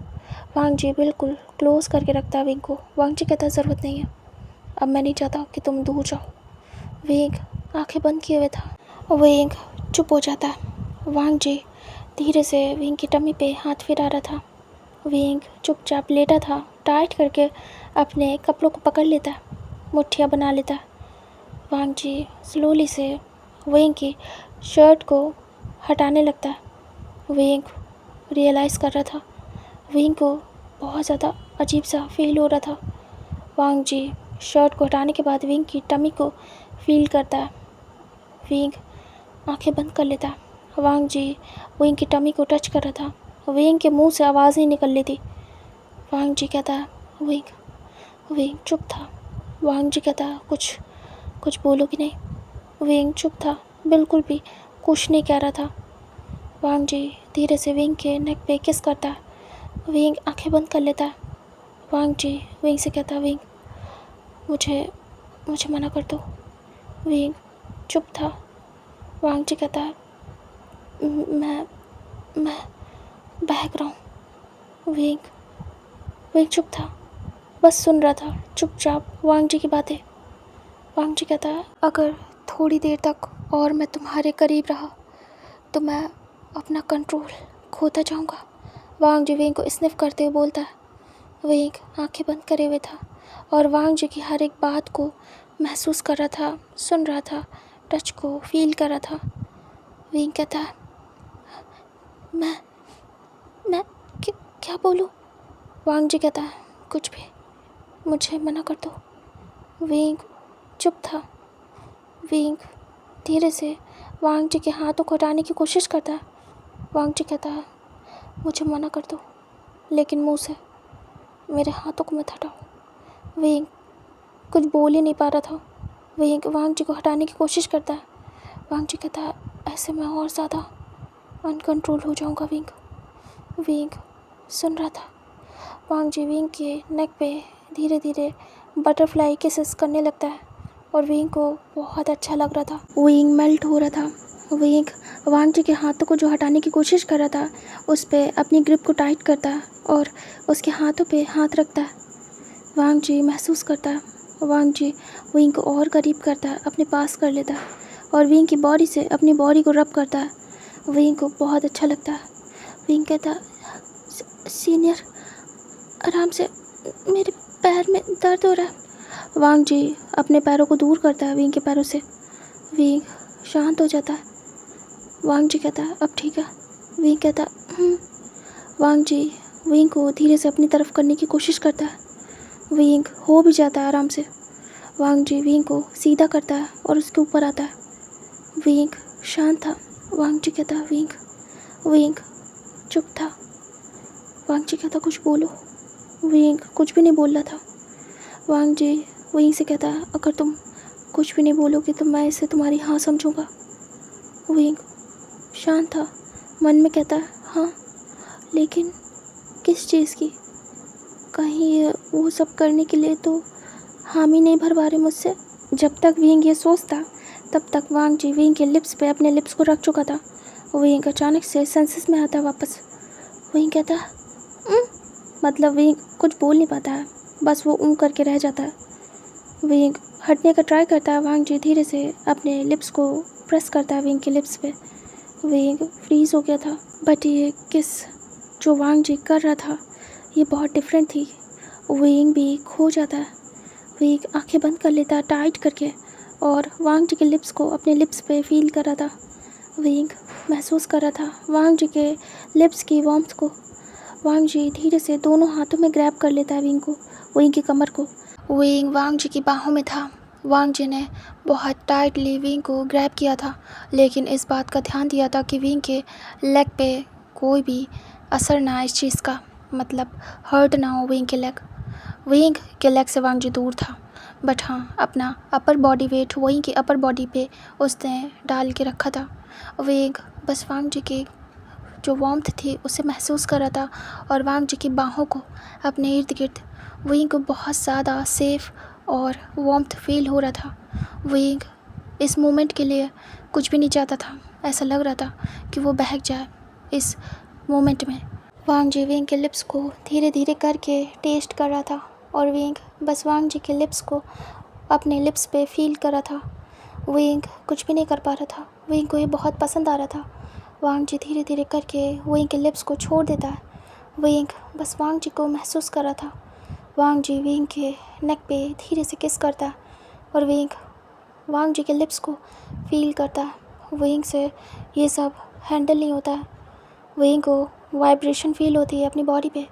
वांग जी बिल्कुल क्लोज करके रखता है विंग को। वांग जी कहता ज़रूरत नहीं है, अब मैं नहीं चाहता कि तुम दूर जाओ। विंग आंखें बंद किए हुए था। विंग चुप हो जाता है। वांग जी धीरे से विंग की टमी पे हाथ फिरा रहा था। विंग चुपचाप लेटा था, टाइट करके अपने कपड़ों को पकड़ लेता है, मुट्ठियाँ बना लेता है। वांग जी स्लोली से विंग की शर्ट को हटाने लगता है। विंग रियलाइज़ कर रहा था, विंग को बहुत ज़्यादा अजीब सा फील हो रहा था। वांग जी शर्ट को हटाने के बाद विंग की टमी को फील करता है। विंग आंखें बंद कर लेता है। वांग जी विंग की टमी को टच कर रहा था। विंग के मुंह से आवाज़ नहीं निकल रही थी। वांग जी कहता है विंग चुप था। वांग जी कहता है कुछ बोलोगी नहीं। विंग चुप था, बिल्कुल भी कुछ नहीं कह रहा था। वांग जी धीरे से विंग के नेक पे किस करता है। विंग आंखें बंद कर लेता है। वांग जी विंग से कहता है विंग मुझे मना कर दो। विंग चुप था। वांग जी कहता है मैं बहक रहा हूँ। विंग चुप था, बस सुन रहा था चुपचाप वांग जी की बातें। वांग जी कहता है अगर थोड़ी देर तक और मैं तुम्हारे करीब रहा तो मैं अपना कंट्रोल खोता जाऊंगा। वांग जी विंग को स्निफ करते हुए बोलता है। विंग आंखें बंद करे हुए था और वांग जी की हर एक बात को महसूस कर रहा था, सुन रहा था, टच को फील कर रहा था। विंग कहता है मैं क्या बोलूँ। वांग जी कहता है कुछ भी, मुझे मना कर दो। विंग चुप था। विंग धीरे से वांग जी के हाथों को हटाने की कोशिश करता है। वांग जी कहता है मुझे मना कर दो, लेकिन मुंह से मेरे हाथों को मत हटाओ। विंग कुछ बोल ही नहीं पा रहा था। विंग वांग जी को हटाने की कोशिश करता है। वांग जी कहता है ऐसे मैं और ज़्यादा अनकंट्रोल हो जाऊंगा। विंग सुन रहा था। वांग जी विंग के नेक पे धीरे धीरे बटरफ्लाई किसेस करने लगता है और विंग को बहुत अच्छा लग रहा था। विंग मेल्ट हो रहा था। विंग वांग जी के हाथों को जो हटाने की कोशिश कर रहा था उस पे अपनी ग्रिप को टाइट करता है और उसके हाथों पे हाथ रखता है। वांग जी महसूस करता है। वांग जी विंग को और करीब करता है, अपने पास कर लेता है और विंग की बॉडी से अपनी बॉडी को रब करता है। विंग को बहुत अच्छा लगता है। विंग कहता है सीनियर आराम से, मेरे पैर में दर्द हो रहा है। वांग जी अपने पैरों को दूर करता है विंग के पैरों से। विंग शांत हो जाता है। वांग जी कहता है अब ठीक है। विंग कहता वांग जी विंग को धीरे से अपनी तरफ करने की कोशिश करता है। विंग हो भी जाता है आराम से। वांग जी विंग को सीधा करता है और उसके ऊपर आता है। विंग शांत था। वांग जी कहता है विंग चुप था। वांग जी कहता कुछ बोलो। विंग कुछ भी नहीं बोल रहा था। वांग जी विंग से कहता है अगर तुम कुछ भी नहीं बोलोगे तो मैं इसे तुम्हारी हाँ समझूंगा। विंग शांत था, मन में कहता है हाँ, लेकिन किस चीज़ की? कहीं वो सब करने के लिए तो हामी नहीं भरवा रहे मुझसे। जब तक विंग ये सोचता तब तक वांग जी विंग के लिप्स पे अपने लिप्स को रख चुका था। विंग अचानक से सेंसेस में आता है वापस। विंग कहता है मतलब विंग कुछ बोल नहीं पाता है, बस वो करके रह जाता है। विंग हटने का ट्राई करता है। वांग जी धीरे से अपने लिप्स को प्रेस करता है विंग के लिप्स पे। विंग फ्रीज हो गया था, बट ये किस जो वांग जी कर रहा था ये बहुत डिफरेंट थी। विंग भी खो जाता है। विंग आंखें बंद कर लेता है टाइट करके और वांग जी के लिप्स को अपने लिप्स पे फील कर रहा था। विंग महसूस कर रहा था वांग जी के लिप्स की वार्मथ को। वांग जी धीरे से दोनों हाथों में ग्रैब कर लेता है विंग की कमर को। विंग वांग जी की बाहों में था। वांग जी ने बहुत टाइटली विंग को ग्रैब किया था, लेकिन इस बात का ध्यान दिया था कि विंग के लेग पे कोई भी असर ना आए इस चीज़ का, मतलब हर्ट ना हो विंग के लेग से वांग जी दूर था। बट हाँ, अपना अपर बॉडी वेट विंग की अपर बॉडी पे उसने डाल के रखा था। विंग बस वांग जी की जो वार्मथ थी उसे महसूस कर रहा था और वांग जी की बाहों को अपने इर्द गिर्द। विंग को बहुत ज़्यादा सेफ और वार्मथ फील हो रहा था। विंग इस मोमेंट के लिए कुछ भी नहीं चाहता था। ऐसा लग रहा था कि वो बहक जाए इस मोमेंट में। वांग जी विंग के लिप्स को धीरे धीरे करके टेस्ट कर रहा था और विंग बस वांग जी के लिप्स को अपने लिप्स पे फील कर रहा था। विंग कुछ भी नहीं कर पा रहा था। विंग को ये बहुत पसंद आ रहा था। वांग जी धीरे धीरे करके विंग के लिप्स को छोड़ देता है। विंग बस वांग जी को महसूस कर रहा था। वांग जी विंग के नेक पे धीरे से किस करता है और विंग वांग जी के लिप्स को फील करता है। विंग से ये सब हैंडल नहीं होता है। विंग को वाइब्रेशन फील होती है अपनी बॉडी पे।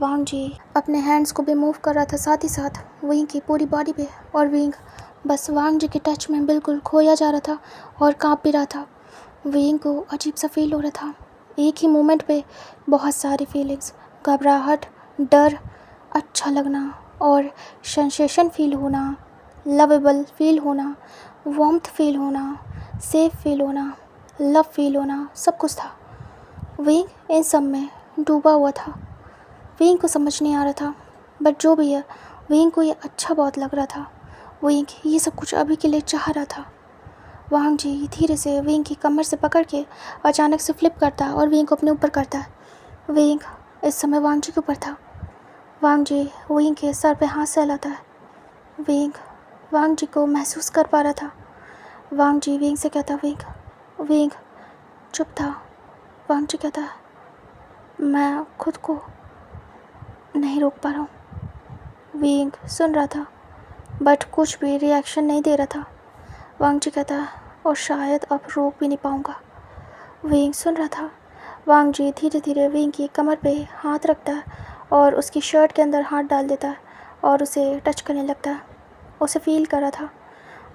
वांग जी अपने हैंड्स को भी मूव कर रहा था साथ ही साथ विंग की पूरी बॉडी पे, और विंग बस वांग जी के टच में बिल्कुल खोया जा रहा था और काँप भी रहा था। विंग को अजीब सा फील हो रहा था। एक ही मोमेंट पे बहुत सारी फीलिंग्स, घबराहट, डर, अच्छा लगना और सेंसेशन फील होना, लवेबल फील होना, वार्मथ फील होना, सेफ फील होना, लव फील होना, सब कुछ था। विंग इन सब में डूबा हुआ था। विंग को समझ नहीं आ रहा था, बट जो भी है विंग को ये अच्छा बहुत लग रहा था। विंग ये सब कुछ अभी के लिए चाह रहा था। वांग जी धीरे से विंग की कमर से पकड़ के अचानक से फ्लिप करता है और विंग को अपने ऊपर करता है। विंग इस समय वांग जी के ऊपर था। वांग जी विंग के सर पे हाथ सहलाता है। विंग वांग जी को महसूस कर पा रहा था। वांग जी विंग से कहता विंग चुप था। वांग जी कहता मैं खुद को नहीं रोक पा रहा हूँ। विंग सुन रहा था बट कुछ भी रिएक्शन नहीं दे रहा था। वांग जी कहता और शायद अब रोक भी नहीं पाऊँगा। विंग सुन रहा था। वांग जी धीरे धीरे विंग की कमर पे हाथ रखता है और उसकी शर्ट के अंदर हाथ डाल देता है और उसे टच करने लगता है। उसे फील कर रहा था।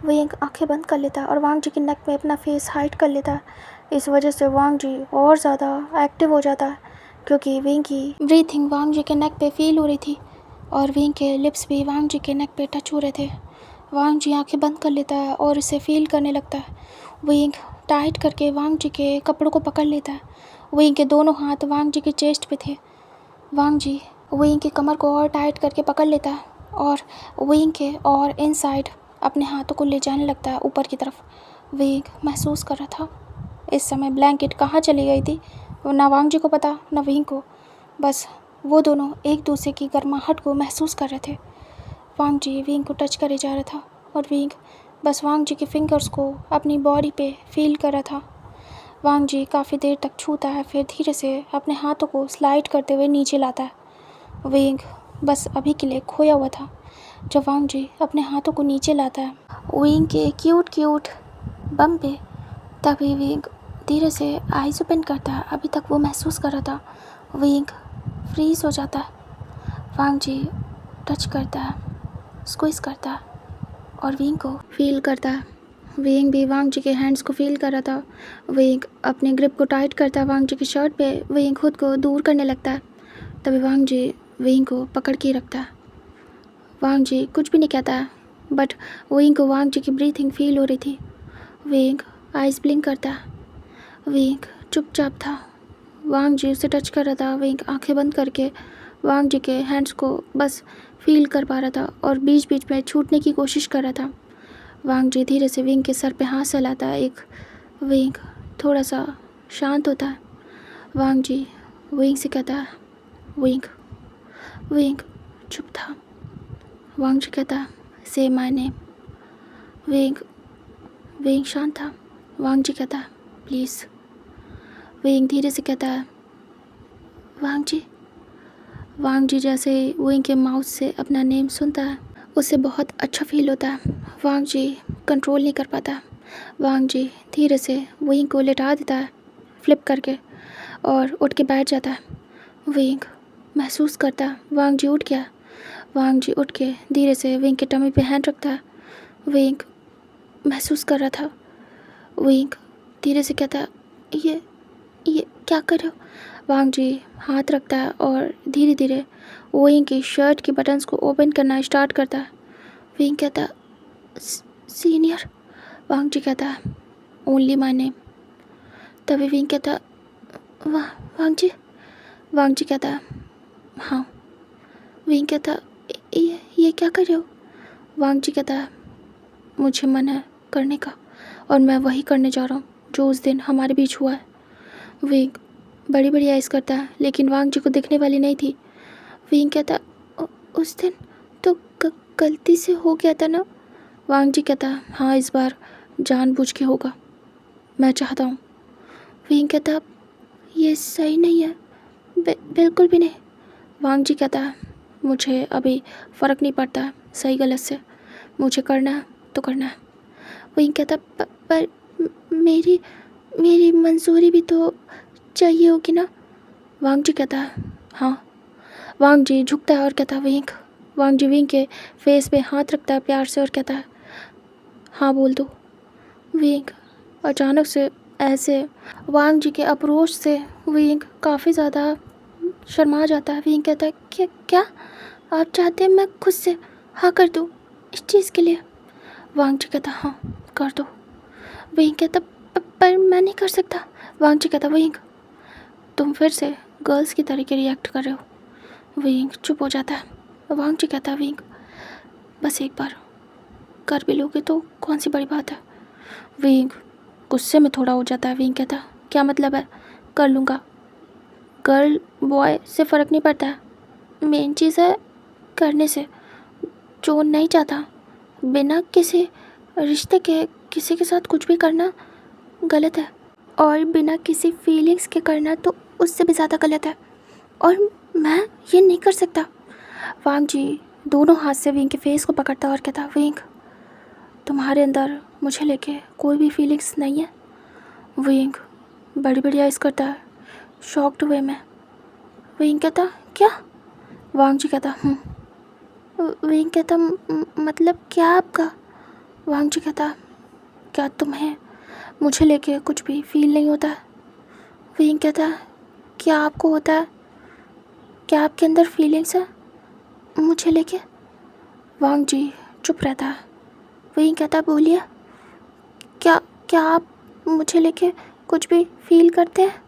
विंग आंखें बंद कर लेता है और वांग जी की नेक में अपना फेस हाइड कर लेता है। इस वजह से वांग जी और ज़्यादा एक्टिव हो जाता है, क्योंकि विंग की ब्रीथिंग वांग जी के नेक पे फील हो रही थी और विंग के लिप्स भी वांग जी के नेक पे टच हो रहे थे। वांग जी आंखें बंद कर लेता है और इसे फील करने लगता है। विंग टाइट करके वांग जी के कपड़ों को पकड़ लेता है। विंग के दोनों हाथ वांग जी के चेस्ट पे थे। वांग जी विंग की कमर को और टाइट करके पकड़ लेता है और विंग के और इनसाइड अपने हाथों को ले जाने लगता है ऊपर की तरफ। विंग महसूस कर रहा था इस समय ब्लैंकेट कहाँ चली गई थी, ना वांग जी को पता ना विंग को। बस वो दोनों एक दूसरे की गर्माहट को महसूस कर रहे थे। वांग जी विंग को टच करे जा रहा था और विंग बस वांग जी के फिंगर्स को अपनी बॉडी पे फील कर रहा था। वांग जी काफ़ी देर तक छूता है, फिर धीरे से अपने हाथों को स्लाइड करते हुए नीचे लाता है। विंग बस अभी के लिए खोया हुआ था। जब वांग जी अपने हाथों को नीचे लाता है विंग के क्यूट बम पे, तभी विंग धीरे से आइज ओपन करता है। अभी तक वो महसूस कर रहा था। विंग फ्रीज हो जाता है। वांग जी टच करता है, स्क्विज करता है और विंग को फील करता है। विंग भी वांग जी के हैंड्स को फील कर रहा था। विंग अपने ग्रिप को टाइट करता है वांग जी की शर्ट पे। विंग खुद को दूर करने लगता है। तभी वांग जी विंग को पकड़ के रखता है। वांग जी कुछ भी नहीं कहता है, बट विंग को वांग जी की ब्रीथिंग फील हो रही थी। विंग आइज ब्लिंक करता है। विंग चुपचाप था। वांग जी उसे टच कर रहा था। विंग आंखें बंद करके वांग जी के हैंड्स को बस फील कर पा रहा था और बीच बीच में छूटने की कोशिश कर रहा था। वांग जी धीरे से विंग के सर पे हाथ सहलाता है। विंग थोड़ा सा शांत होता है। वांग जी विंग से कहता है विंग। विंग चुप था। वांग जी कहता है से माय नेम। विंग शांत था। वांग जी कहता है प्लीज़। विंग धीरे से कहता है वांग जी। वांग जी जैसे विंग के माउथ से अपना नेम सुनता है उसे बहुत अच्छा फील होता है। वांग जी कंट्रोल नहीं कर पाता। वांग जी धीरे से विंग को लेटा देता है फ्लिप करके और उठ के बैठ जाता है। विंग महसूस करता है वांग जी उठ गया। वांग जी उठ के धीरे से विंग के टमी पे हैंड रखता है। विंग महसूस कर रहा था। विंग धीरे से कहता है ये क्या कर रहे हो। वांग जी हाथ रखता है और धीरे धीरे विंग की शर्ट के बटन्स को ओपन करना स्टार्ट करता है। विंग कहता है सीनियर। वांग जी कहता है ओनली माय नेम। तभी विंग कहता है वांग जी। वांग जी कहता है हाँ। विंग कहता है ये क्या कर रहे हो। वांग जी कहता है मुझे मन है करने का और मैं वही करने जा रहा हूँ जो उस दिन हमारे बीच हुआ है। विंग बड़ी बड़ी आइज़ करता है लेकिन वांग जी को दिखने वाली नहीं थी। विंग कहता उस दिन तो गलती से हो गया था ना। वांग जी कहता हाँ इस बार जानबूझ के होगा, मैं चाहता हूँ। विंग कहता ये सही नहीं है, बिल्कुल भी नहीं। वांग जी कहता मुझे अभी फ़र्क नहीं पड़ता है सही गलत से, मुझे करना है तो करना है। विंग कहता पर मेरी मंजूरी भी तो चाहिए होगी ना। वांग जी कहता हाँ। वांग जी झुकता है और कहता विंग। वांग जी विंग के फेस पे हाथ रखता है प्यार से और कहता है हाँ बोल दो। विंग अचानक से ऐसे वांग जी के अप्रोच से विंग काफ़ी ज़्यादा शर्मा जाता है। विंग कहता है क्या आप चाहते हैं मैं खुद से हाँ कर दूँ इस चीज़ के लिए। वांग जी कहता हाँ कर दो। विंग कहता पर मैं नहीं कर सकता। वांग जी कहता विंग तुम फिर से गर्ल्स की तरीके रिएक्ट कर रहे हो। विंग चुप हो जाता है। वांग जी कहता विंग बस एक बार कर भी लोगे तो कौन सी बड़ी बात है। विंग गुस्से में थोड़ा हो जाता है। विंग कहता क्या मतलब है कर लूँगा, गर्ल बॉय से फ़र्क नहीं पड़ता है, मेन चीज़ है करने से। जो नहीं चाहता बिना किसी रिश्ते के किसी के साथ कुछ भी करना गलत है और बिना किसी फीलिंग्स के करना तो उससे भी ज़्यादा गलत है और मैं ये नहीं कर सकता। वांग जी दोनों हाथ से विंग के फेस को पकड़ता और कहता विंग तुम्हारे अंदर मुझे लेके कोई भी फीलिंग्स नहीं है। विंग बड़ी बड़ी आइज़ करता है शॉक्ड हुए में। विंग कहता क्या। वांग जी कहता विंग कहता मतलब क्या आपका। वांग जी कहता क्या तुम्हें मुझे लेके कुछ भी फील नहीं होता है। विंग कहता क्या आपको होता है, क्या आपके अंदर फीलिंग्स है मुझे लेके। वांग जी चुप रहता है। वहीं कहता, बोलिए, क्या क्या आप मुझे लेके कुछ भी फील करते हैं?